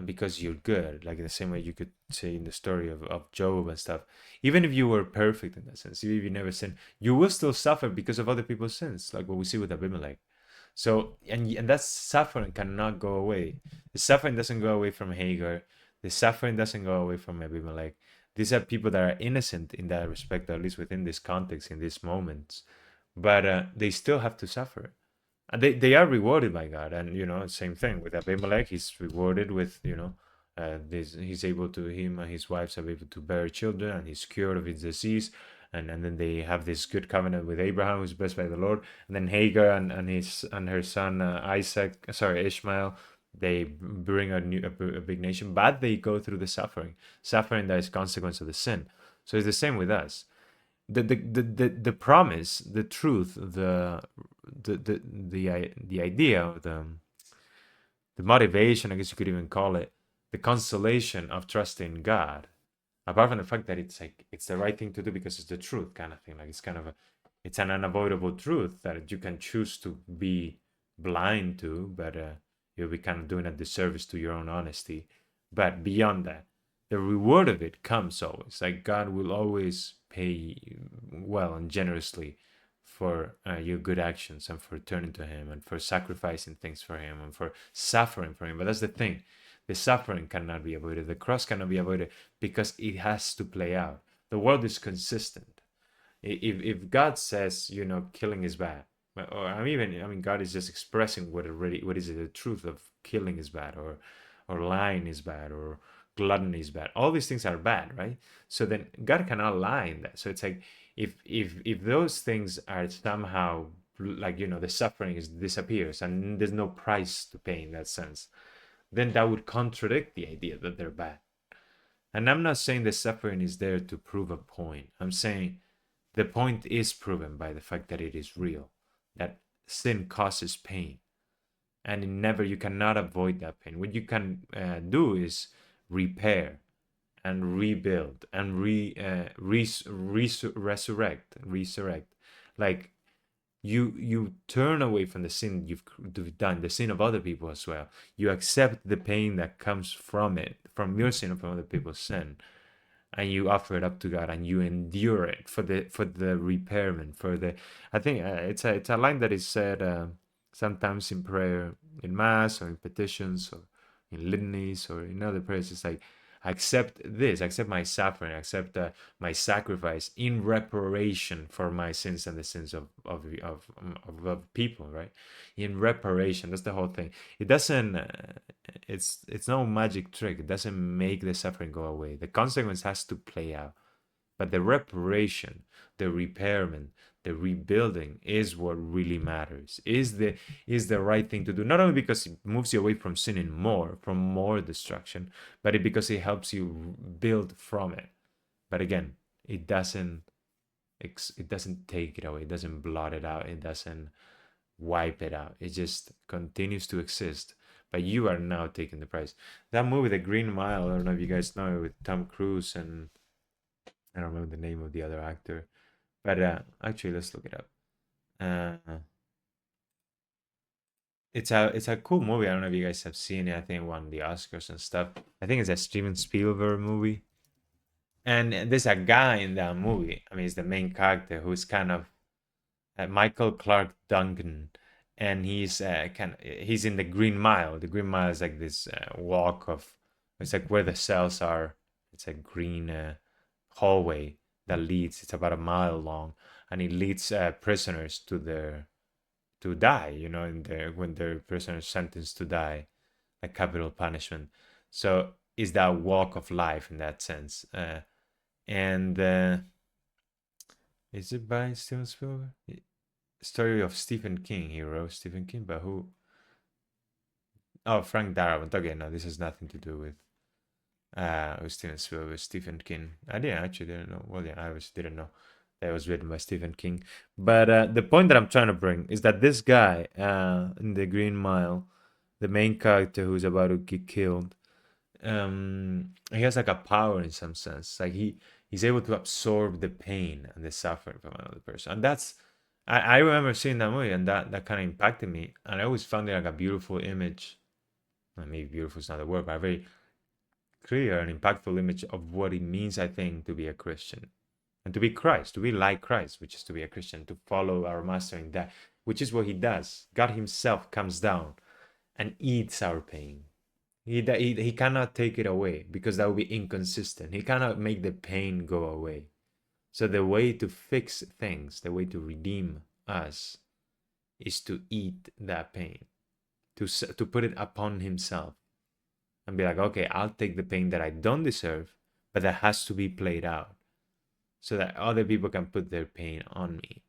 because you're good, like in the same way you could say in the story of Job and stuff, even if you were perfect in that sense, even if you never sinned, you will still suffer because of other people's sins, like what we see with Abimelech. So and that suffering cannot go away. The suffering doesn't go away from Hagar. The suffering doesn't go away from Abimelech. These are people that are innocent in that respect, at least within this context, in these moments, but they still have to suffer. And they are rewarded by God. And, same thing with Abimelech. He's rewarded with, he's able to, him and his wives are able to bear children, and he's cured of his disease. And then they have this good covenant with Abraham, who's blessed by the Lord. And then Hagar and her son Ishmael, they bring a big nation, but they go through the suffering that is consequence of the sin. So it's the same with us. The promise, the truth, the idea, the motivation, I guess you could even call it, the consolation of trusting God, apart from the fact that it's like it's the right thing to do because it's the truth kind of thing. Like it's kind of it's an unavoidable truth that you can choose to be blind to, but you'll be kind of doing a disservice to your own honesty. But beyond that, the reward of it comes always. Like God will always pay well and generously for your good actions, and for turning to Him, and for sacrificing things for Him, and for suffering for Him. But that's the thing. The suffering cannot be avoided. The cross cannot be avoided because it has to play out. The world is consistent. If God says, killing is bad, or God is just expressing what is the truth of killing is bad, or lying is bad, or gluttony is bad. All these things are bad, right? So then God cannot lie in that. So it's like if those things are somehow like the suffering disappears and there's no price to pay in that sense, then that would contradict the idea that they're bad. And I'm not saying the suffering is there to prove a point. I'm saying the point is proven by the fact that it is real, that sin causes pain, and you cannot avoid that pain. What you can do is repair and rebuild and resurrect. Like you turn away from the sin you've done, the sin of other people as well. You accept the pain that comes from it, from your sin or from other people's sin, and you offer it up to God, and you endure it for the repairment, I think it's a line that is said sometimes in prayer, in mass, or in petitions, or in litanies, or in other prayers. It's like, accept my suffering, accept my sacrifice in reparation for my sins and the sins of people, right? In reparation, that's the whole thing. It doesn't it's no magic trick. It doesn't make the suffering go away. The consequence has to play out, but the reparation, the repairment, the rebuilding is what really matters, is the right thing to do. Not only because it moves you away from sinning more, from more destruction, but because it helps you build from it. But again, it doesn't take it away. It doesn't blot it out. It doesn't wipe it out. It just continues to exist. But you are now taking the price. That movie, The Green Mile, I don't know if you guys know it, with Tom Cruise and I don't remember the name of the other actor. But actually, let's look it up. It's a cool movie. I don't know if you guys have seen it. I think it won the Oscars and stuff. I think it's a Steven Spielberg movie. And there's a guy in that movie. I mean, he's the main character, who's kind of Michael Clark Duncan, and he's he's in the Green Mile. The Green Mile is like this walk of, it's like where the cells are. It's a green hallway that leads. It's about a mile long, and it leads prisoners to die. When their prisoners sentenced to die, like capital punishment. So is that walk of life in that sense, and is it by Steven Spielberg? Story of Stephen King. He wrote Stephen King, but who? Oh, Frank Darabont. Okay, no, this has nothing to do with Steven Spielberg, Stephen King. I didn't know. Well, yeah, I didn't know that it was written by Stephen King. But the point that I'm trying to bring is that this guy in the Green Mile, the main character who's about to get killed, he has like a power in some sense. Like he's able to absorb the pain and the suffering from another person, and that's. I remember seeing that movie, and that kind of impacted me, and I always found it like a beautiful image. Maybe beautiful is not the word, but a very clear and impactful image of what it means, I think, to be a Christian and to be Christ, to be like Christ, which is to be a Christian, to follow our Master in that, which is what He does. God Himself comes down and eats our pain. He cannot take it away because that would be inconsistent. He cannot make the pain go away. So the way to fix things, the way to redeem us, is to eat that pain, to put it upon himself and be like, okay, I'll take the pain that I don't deserve, but that has to be played out so that other people can put their pain on me.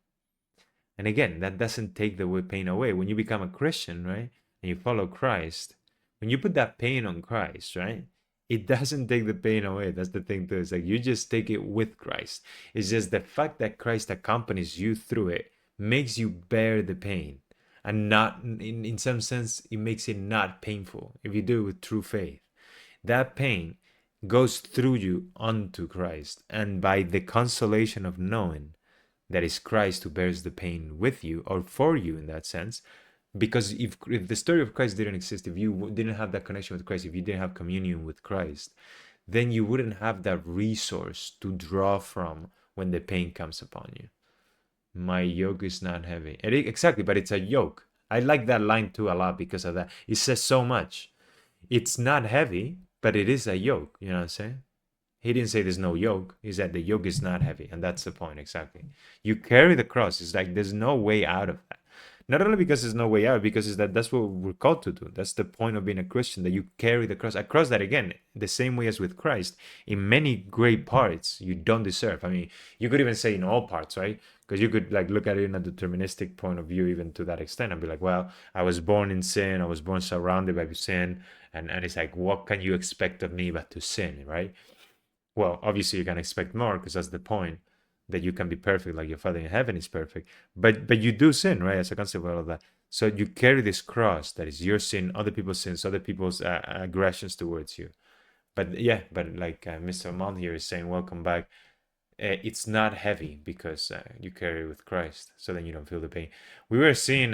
And again, that doesn't take the pain away. When you become a Christian, right, and you follow Christ, when you put that pain on Christ, right, it doesn't take the pain away. That's the thing too. It's like you just take it with Christ. It's just the fact that Christ accompanies you through it makes you bear the pain. And not, in some sense, it makes it not painful if you do it with true faith. That pain goes through you onto Christ. And by the consolation of knowing that is Christ who bears the pain with you or for you in that sense. Because if the story of Christ didn't exist, if you didn't have that connection with Christ, if you didn't have communion with Christ, then you wouldn't have that resource to draw from when the pain comes upon you. My yoke is not heavy. Exactly, but it's a yoke. I like that line too a lot because of that. It says so much. It's not heavy, but it is a yoke. You know what I'm saying? He didn't say there's no yoke. He said the yoke is not heavy. And that's the point, exactly. You carry the cross. It's like there's no way out of that. Not only because there's no way out, because it's that's what we're called to do. That's the point of being a Christian, that you carry the cross. A cross that, again, the same way as with Christ, in many great parts you don't deserve. I mean, you could even say in all parts, right? Because you could like look at it in a deterministic point of view, even to that extent, and be like, well, I was born in sin. I was born surrounded by sin. And it's like, what can you expect of me but to sin, right? Well, obviously you can expect more because that's the point, that you can be perfect like your Father in heaven is perfect. But you do sin, right? As a consequence of that. So you carry this cross that is your sin, other people's sins, other people's aggressions towards you. But yeah, but like Mr. Mount here is saying, welcome back. It's not heavy because you carry with Christ, so then you don't feel the pain. We were seeing,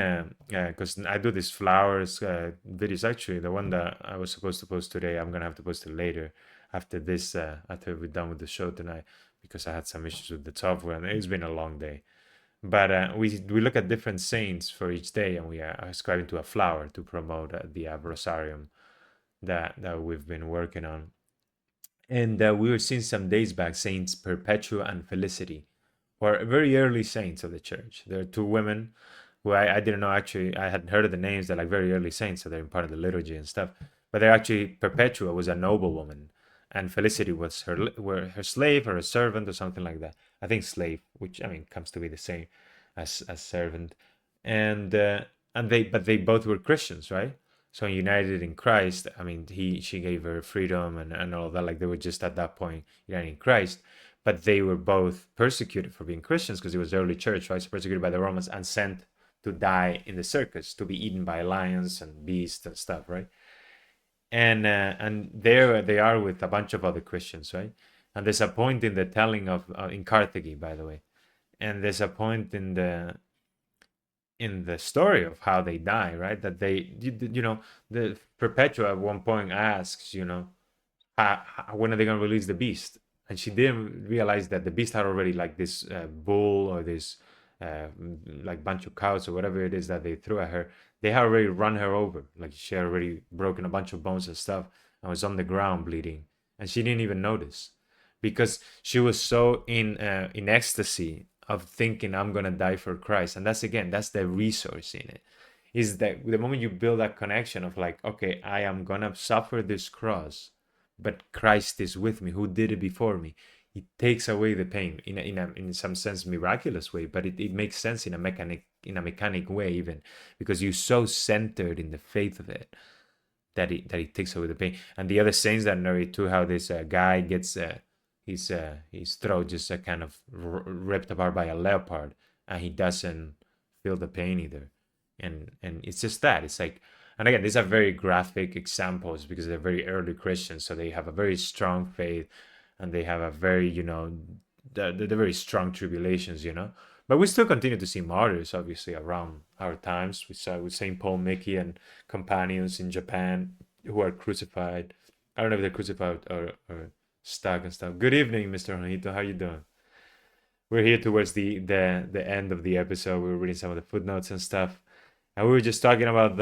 because I do these flowers videos. Actually, the one that I was supposed to post today, I'm gonna have to post it later after this, after we're done with the show tonight, because I had some issues with the software and it's been a long day. But we look at different saints for each day, and we are ascribing to a flower to promote the Rosarium that we've been working on. And we were seeing some days back Saints Perpetua and Felicity, who are very early saints of the church. They're two women who I didn't know, actually. I hadn't heard of the names. They're like very early saints, so they're in part of the liturgy and stuff. But they're actually, Perpetua was a noble woman, and Felicity was her slave or a servant or something like that. I think slave, which I mean comes to be the same as servant. And they both were Christians, right? So united in Christ. I mean, she gave her freedom and all that. Like they were just at that point united in Christ, but they were both persecuted for being Christians because it was the early church, right? So persecuted by the Romans and sent to die in the circus, to be eaten by lions and beasts and stuff, right? And there they are with a bunch of other Christians, right? And there's a point in the telling of in Carthage, by the way, and there's a point in the story of how they die, right? That you know, the Perpetua at one point asks, you know, when are they going to release the beast? And she didn't realize that the beast had already, like this bull or this like bunch of cows or whatever it is that they threw at her. They had already run her over. Like she had already broken a bunch of bones and stuff and was on the ground bleeding. And she didn't even notice because she was so in ecstasy of thinking, I'm gonna die for Christ. And that's, again, that's the resource in it. Is that the moment you build that connection of like, okay, I am gonna suffer this cross, but Christ is with me, who did it before me. It takes away the pain in some sense miraculous way, but it makes sense in a mechanic way, even because you're so centered in the faith of it that it takes away the pain. And the other saints that narrate too how this guy gets his throat just kind of ripped apart by a leopard, and he doesn't feel the pain either. And it's just that it's like, and again, these are very graphic examples because they're very early Christians, so they have a very strong faith, and they have a very, you know, the very strong tribulations, you know. But we still continue to see martyrs, obviously, around our times. We saw with Saint Paul Mickey and companions in Japan who are crucified. I don't know if they're crucified or stuck and stuff. Good evening, Mr. Juanito. How you doing? We're here towards the end of the episode. We were reading some of the footnotes and stuff, and we were just talking about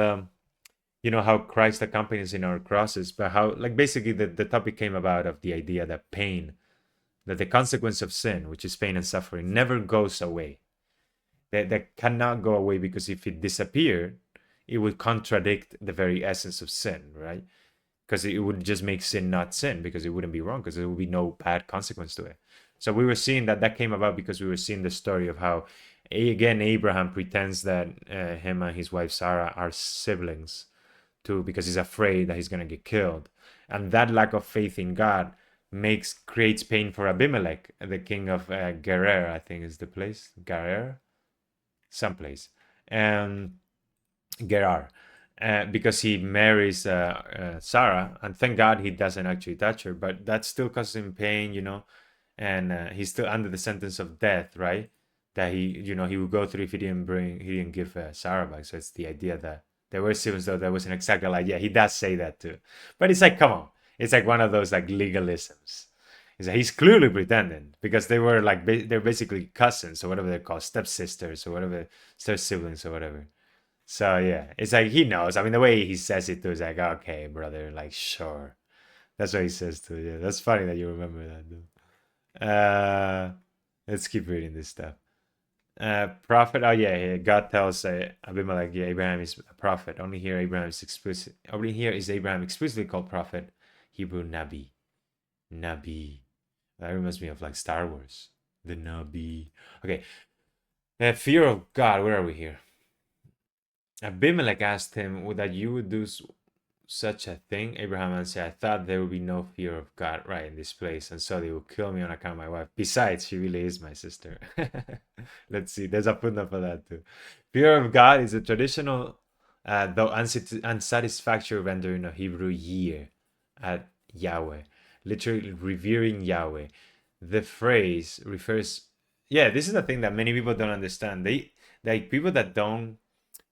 you know how Christ accompanies in our crosses, but how like basically the topic came about of the idea that pain, that the consequence of sin, which is pain and suffering, never goes away. That cannot go away, because if it disappeared, it would contradict the very essence of sin, right? Because it would just make sin not sin, because it wouldn't be wrong, because there would be no bad consequence to it. So we were seeing that came about because we were seeing the story of how, again, Abraham pretends that him and his wife Sarah are siblings too, because he's afraid that he's going to get killed. And that lack of faith in God creates pain for Abimelech, the king of Gerar, I think is the place, Gerar, someplace, and Gerar, because he marries Sarah, and thank God he doesn't actually touch her, but that still causes him pain, you know, and he's still under the sentence of death, right? That he would go through if he didn't give Sarah back. So it's the idea that there were siblings, though that wasn't exactly like, yeah, he does say that too, but it's like, come on, it's like one of those like legalisms. Is that he's clearly pretending, because they were like they're basically cousins or whatever they're called, stepsisters or whatever, step siblings or whatever. So yeah, it's like he knows. I mean, the way he says it too is like, okay, brother, like sure. That's what he says too. Yeah, that's funny that you remember that. Though. Let's keep reading this stuff. Prophet. Oh yeah, yeah. God tells Abimelech, yeah, Abraham is a prophet. Only here Abraham is explicit. Only here is Abraham explicitly called prophet. Hebrew Nabi. Nabi. That reminds me of like Star Wars. The Nabi. Okay. Fear of God. Where are we here? Abimelech asked him, "Would that you would do such a thing?" Abraham answered, "I thought there would be no fear of God right in this place, and so they will kill me on account of my wife. Besides, she really is my sister." Let's see. There's a footnote for that too. Fear of God is a traditional, though unsatisfactory rendering of Hebrew year at Yahweh, literally revering Yahweh. The phrase refers. Yeah, this is the thing that many people don't understand. They like people that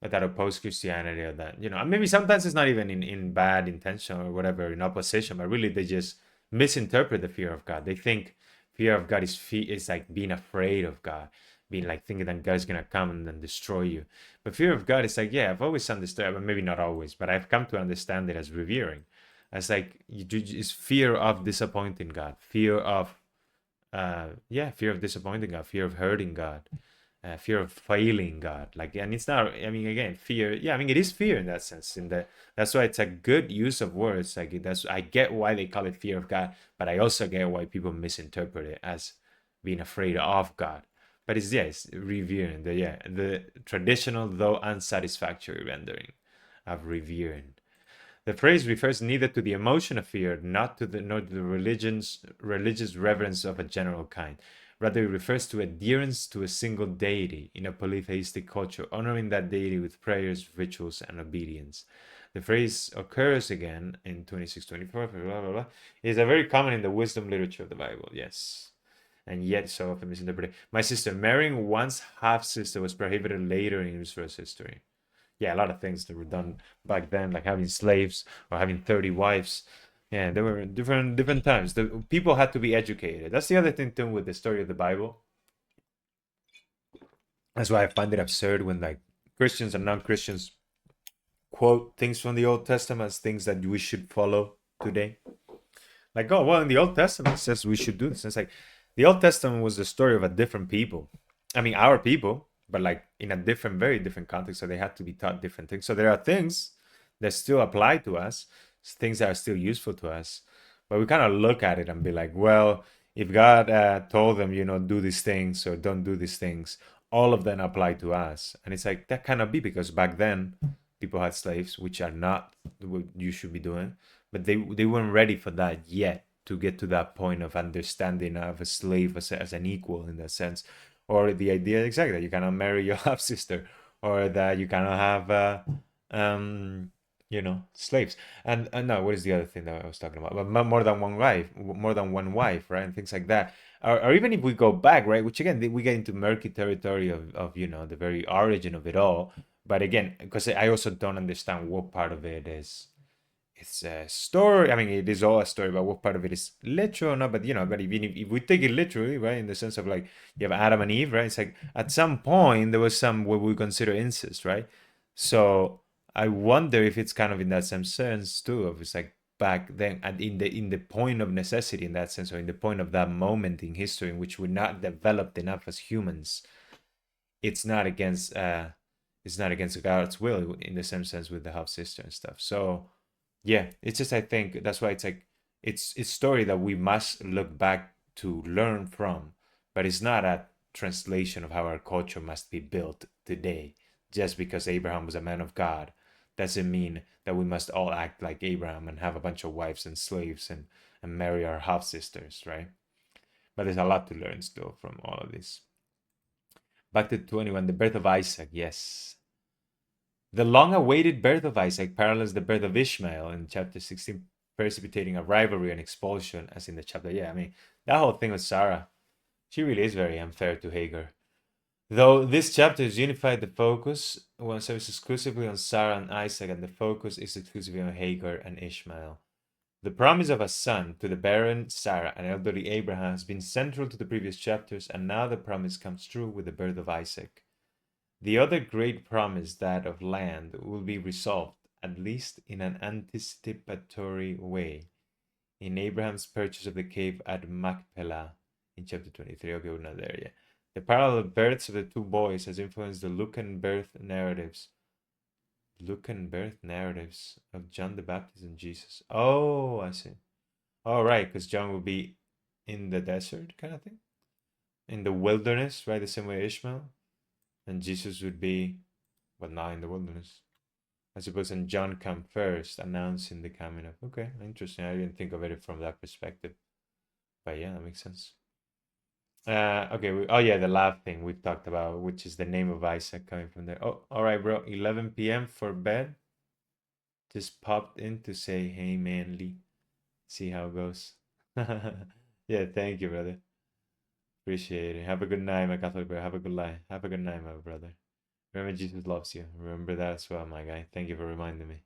oppose Christianity, or that, you know, maybe sometimes it's not even in bad intention or whatever, in opposition, but really they just misinterpret the fear of God. They think fear of God is like being afraid of God, being like thinking that God's gonna come and then destroy you. But fear of God is like, yeah, I've always understood, but maybe not always, but I've come to understand it as revering, as like it's fear of disappointing God, fear of fear of disappointing God, fear of hurting God, fear of failing God. Like, and it's not. I mean, again, fear. Yeah, I mean, it is fear in that sense. That's why it's a good use of words. Like that's I get why they call it fear of God, but I also get why people misinterpret it as being afraid of God. But it's, yeah, it's revering. The traditional though unsatisfactory rendering of revering. The phrase refers neither to the emotion of fear, nor to the religious reverence of a general kind. Rather, it refers to adherence to a single deity in a polytheistic culture, honoring that deity with prayers, rituals, and obedience. The phrase occurs again in 26:24, blah, blah, blah. It is a very common in the wisdom literature of the Bible, yes. And yet so often misinterpreted. My sister, marrying one's half-sister was prohibited later in Israel's history. Yeah, a lot of things that were done back then, like having slaves or having 30 wives. Yeah, there were different times. The people had to be educated. That's the other thing too with the story of the Bible. That's why I find it absurd when like Christians and non-Christians quote things from the Old Testament as things that we should follow today. Like, oh well, in the Old Testament it says we should do this. And it's like the Old Testament was the story of a different people. I mean, our people, but like in a different, very different context. So they had to be taught different things. So there are things that still apply to us, things that are still useful to us. But we kind of look at it and be like, well, if God told them, you know, do these things or don't do these things, all of them apply to us. And it's like, that cannot be, because back then people had slaves, which are not what you should be doing. But they weren't ready for that yet, to get to that point of understanding of a slave as an equal in that sense, or the idea exactly that you cannot marry your half sister, or that you cannot have slaves. And no, what is the other thing that I was talking about? But more than one wife, right, and things like that. Or even if we go back, right, which again we get into murky territory of the very origin of it all. But again, because I also don't understand what part of it is it's a story. I mean, it is all a story, but what part of it is literal or not? But but even if we take it literally, right, in the sense of like you have Adam and Eve, right? It's like at some point there was some what we consider incest, right? So I wonder if it's kind of in that same sense too, of it's like back then and in the point of necessity in that sense, or in the point of that moment in history in which we're not developed enough as humans. It's not against God's will in the same sense with the half sister and stuff. So yeah, it's just, I think that's why it's like it's story that we must look back to learn from, but it's not a translation of how our culture must be built today. Just because Abraham was a man of God doesn't mean that we must all act like Abraham and have a bunch of wives and slaves and marry our half sisters, right? But there's a lot to learn still from all of this. Back to 21, the birth of Isaac. Yes. The long awaited birth of Isaac parallels the birth of Ishmael in chapter 16, precipitating a rivalry and expulsion, as in the chapter. Yeah, I mean, that whole thing with Sarah, she really is very unfair to Hagar. Though this chapter is unified, the focus was exclusively on Sarah and Isaac, and the focus is exclusively on Hagar and Ishmael. The promise of a son to the barren Sarah and elderly Abraham has been central to the previous chapters, and now the promise comes true with the birth of Isaac. The other great promise, that of land, will be resolved, at least in an anticipatory way, in Abraham's purchase of the cave at Machpelah in chapter 23. Okay, we're not there yet. The parallel births of the two boys has influenced the look and birth narratives of John the Baptist and Jesus. Oh, I see. Oh, right, because John will be in the desert kind of thing, in the wilderness, right? The same way Ishmael, and Jesus would be, but not in the wilderness. I suppose, and John come first, announcing the coming of. Okay, interesting. I didn't think of it from that perspective, but yeah, that makes sense. Okay. Oh yeah, the laugh thing we talked about, which is the name of Isaac coming from there. Oh, all right, bro. 11 p.m. for bed. Just popped in to say, hey, manly. See how it goes. Yeah, thank you, brother. Appreciate it. Have a good night, my Catholic brother. Have a good night. Have a good night, my brother. Remember, Jesus loves you. Remember that as well, my guy. Thank you for reminding me.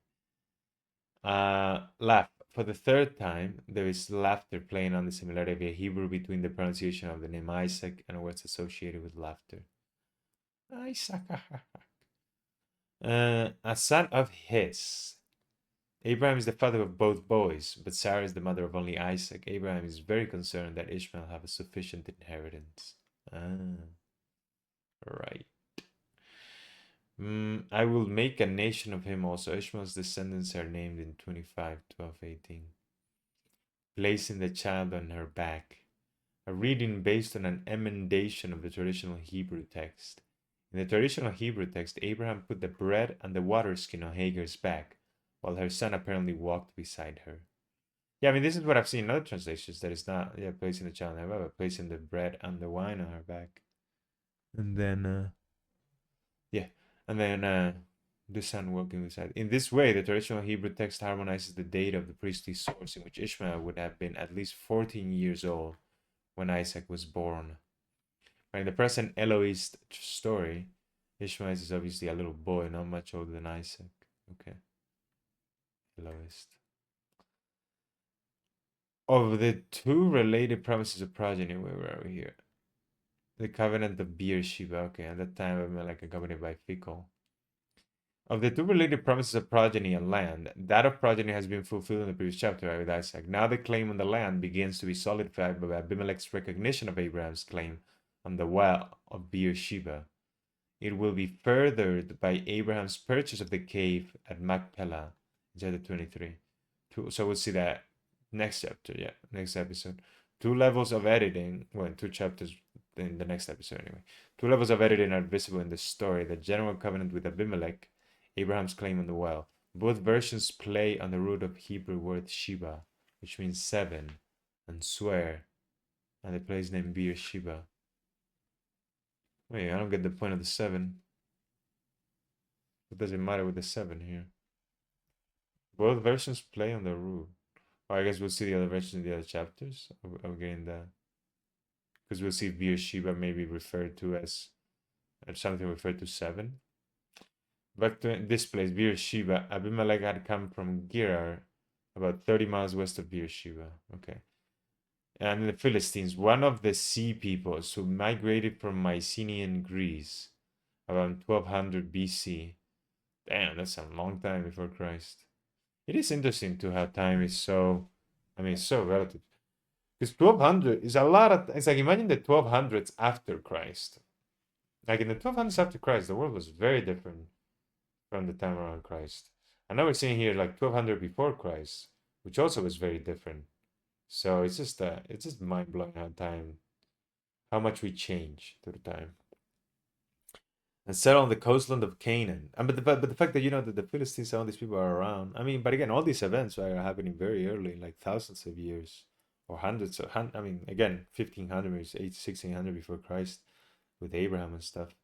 Laugh. For the third time, there is laughter playing on the similarity of a Hebrew between the pronunciation of the name Isaac and words associated with laughter. Isaac. A son of his. Abraham is the father of both boys, but Sarah is the mother of only Isaac. Abraham is very concerned that Ishmael have a sufficient inheritance. Right. I will make a nation of him also. Ishmael's descendants are named in 25, 12, 18. Placing the child on her back. A reading based on an emendation of the traditional Hebrew text. In the traditional Hebrew text, Abraham put the bread and the water skin on Hagar's back, while her son apparently walked beside her. Yeah, I mean, this is what I've seen in other translations, that it's not, yeah, placing the child on her back, but placing the bread and the wine on her back. And then, yeah, and then the son walking beside. In this way, the traditional Hebrew text harmonizes the date of the priestly source, in which Ishmael would have been at least 14 years old when Isaac was born. But in the present Elohist story, Ishmael is obviously a little boy, not much older than Isaac. Okay. Elohist. Of the two related promises of progeny, where were we here? The covenant of Beer-sheba. Okay, at that time, Abimelech accompanied by Fickle. Of the two related promises of progeny and land, that of progeny has been fulfilled in the previous chapter, right, with Isaac. Now the claim on the land begins to be solidified by Abimelech's recognition of Abraham's claim on the well of Beer-sheba. It will be furthered by Abraham's purchase of the cave at Machpelah, chapter 23. So we'll see that next chapter, yeah, next episode. Two levels of editing, well, two chapters in the next episode anyway. Two levels of editing are visible in the story: the general covenant with Abimelech, Abraham's claim on the well. Both versions play on the root of Hebrew word Sheba, which means seven, and swear, and the place name Beer-sheba. Wait, I don't get the point of the seven. What does it matter with the seven here? Both versions play on the root. Or I guess we'll see the other versions in the other chapters of getting that. Because we'll see Beer-sheba maybe referred to as something referred to seven. Back to this place, Beer-sheba. Abimelech had come from Gerar, about 30 miles west of Beer-sheba. Okay. And the Philistines, one of the sea peoples who migrated from Mycenaean Greece around 1200 BC. Damn, that's a long time before Christ. It is interesting to how time is so, I mean, it's so relative. Because 1200 is a lot of, it's like imagine the 1200s after Christ. Like in the 1200s after Christ, the world was very different from the time around Christ. And now we're seeing here like 1200 before Christ, which also was very different. So it's just mind blowing how much we change through time. And settle on the coastland of Canaan. And but the fact that you know that the Philistines and all these people are around. I mean, but again, all these events are happening very early, like thousands of years or hundreds of. I mean, again, 1500 maybe 1600 before Christ with Abraham and stuff,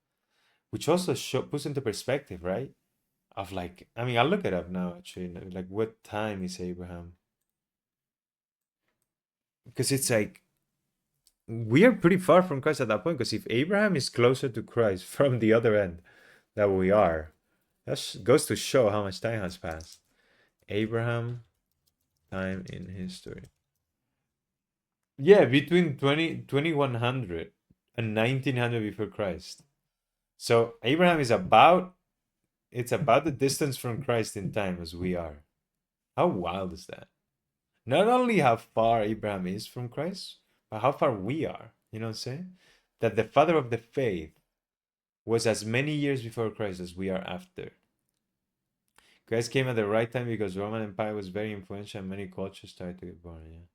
which also puts into perspective, right? Of like, I mean, I'll look it up now actually. Like, what time is Abraham? Because it's like we are pretty far from Christ at that point. Because if Abraham is closer to Christ from the other end that we are, that goes to show how much time has passed. Abraham, time in history. Yeah, between 2100 and 1900 before Christ. So Abraham is it's about the distance from Christ in time as we are. How wild is that? Not only how far Abraham is from Christ, but how far we are. You know what I'm saying? That the father of the faith was as many years before Christ as we are after. Christ came at the right time because Roman Empire was very influential and many cultures started to get born. Yeah.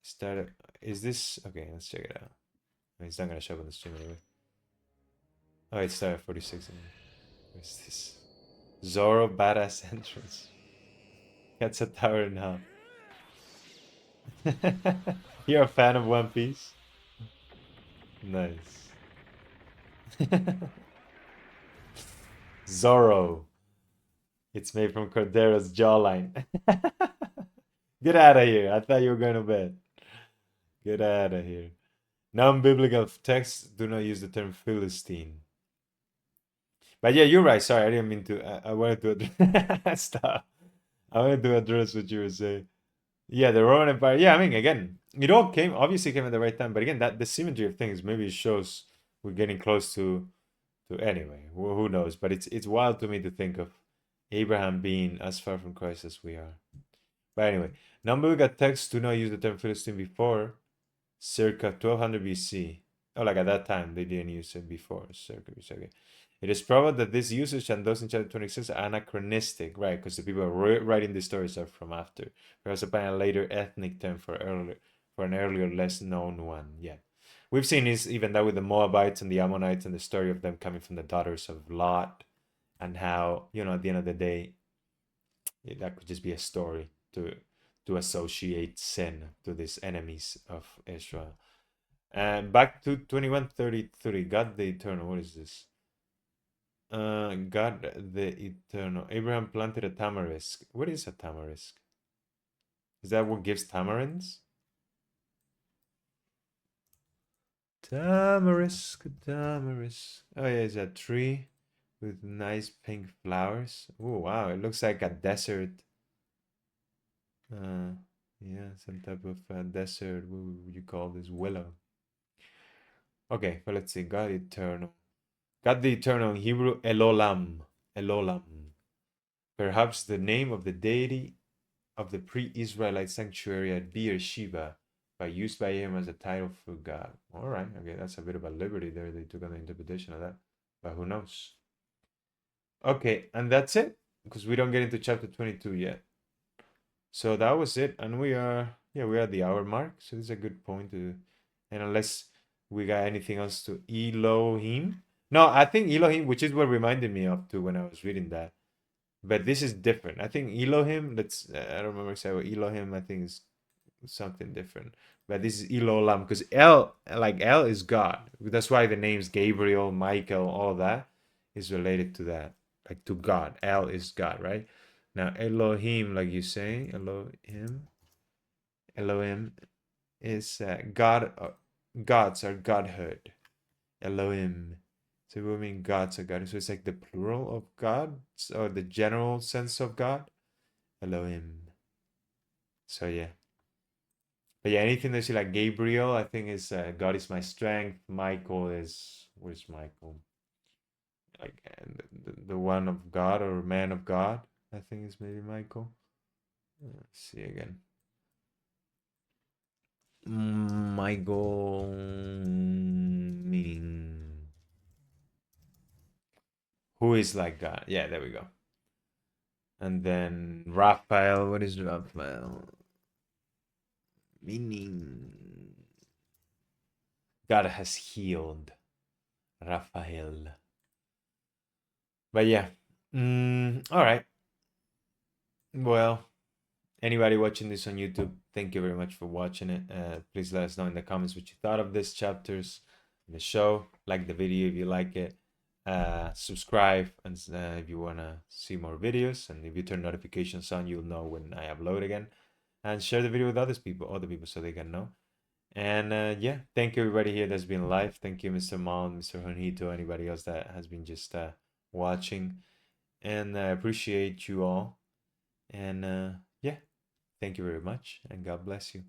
Started. Is this okay? Let's check it out. I mean, it's not gonna show up on the stream anyway. Oh, it started 46. What's this? Zoro badass entrance. Gets a tower now. You're a fan of One Piece? Nice. Zoro. It's made from Cordero's jawline. Get out of here. I thought you were going to bed. Get out of here. Non-biblical texts do not use the term Philistine. But yeah, you're right. Sorry, I didn't mean to. I wanted to stop. I wanted to address what you were saying. Yeah, the Roman Empire. Yeah, I mean, again, it all obviously came at the right time. But again, that the symmetry of things maybe shows we're getting close to anyway. Who knows? But it's wild to me to think of Abraham being as far from Christ as we are. But anyway, non-biblical texts do not use the term Philistine before circa 1200 BC. Oh, like at that time, they didn't use it before circa BC. Okay. It is probable that this usage and those in chapter 26 are anachronistic, right? Because the people writing these stories are from after. Perhaps applying a later ethnic term for an earlier, less known one. Yeah. We've seen this even that with the Moabites and the Ammonites and the story of them coming from the daughters of Lot and how, you know, at the end of the day, that could just be a story to associate sin to these enemies of Israel. And back to 2133, God the Eternal. What is this? God the Eternal. Abraham planted a tamarisk. What is a tamarisk? Is that what gives tamarinds? Tamarisk, tamarisk. Oh yeah, it's a tree with nice pink flowers. Oh wow, it looks like a desert. Yeah, some type of desert. What would you call this? Willow. Okay, but let's see. God Eternal. God the Eternal in Hebrew, Elolam. Elolam. Perhaps the name of the deity of the pre-Israelite sanctuary at Beer-sheba, but used by him as a title for God. All right, okay, that's a bit of a liberty there. They took on the interpretation of that, but who knows? Okay, and that's it, because we don't get into chapter 22 yet. So that was it, and we are at the hour mark, so this is a good point to, and unless we got anything else to Elohim. No, I think Elohim, which is what reminded me of too when I was reading that. But this is different. I think Elohim, I don't remember exactly what Elohim, I think is something different. But this is Elolam, because El is God. That's why the names Gabriel, Michael, all that is related to that, like to God. El is God, right? Now Elohim, like you say, Elohim is God. Gods are Godhood. Elohim. So we mean gods are God. So it's like the plural of gods or the general sense of God. Elohim. So yeah. But yeah, anything that's like Gabriel, I think is God is my strength. Michael is where's Michael? Like the one of God or man of God. I think it's maybe Michael. Let's see again. Michael meaning who is like God. Yeah, there we go. And then Raphael. What is Raphael? Meaning God has healed. Raphael. But yeah. All right. Well, anybody watching this on YouTube, thank you very much for watching it. Please let us know in the comments what you thought of these chapters, the show. Like the video if you like it. Subscribe and if you want to see more videos, and if you turn notifications on, you'll know when I upload again. And share the video with other people so they can know. And yeah, thank you everybody here that's been live. Thank you, Mr. Mount, Mr. Juanito, anybody else that has been just watching. And I appreciate you all. And yeah, thank you very much, and God bless you.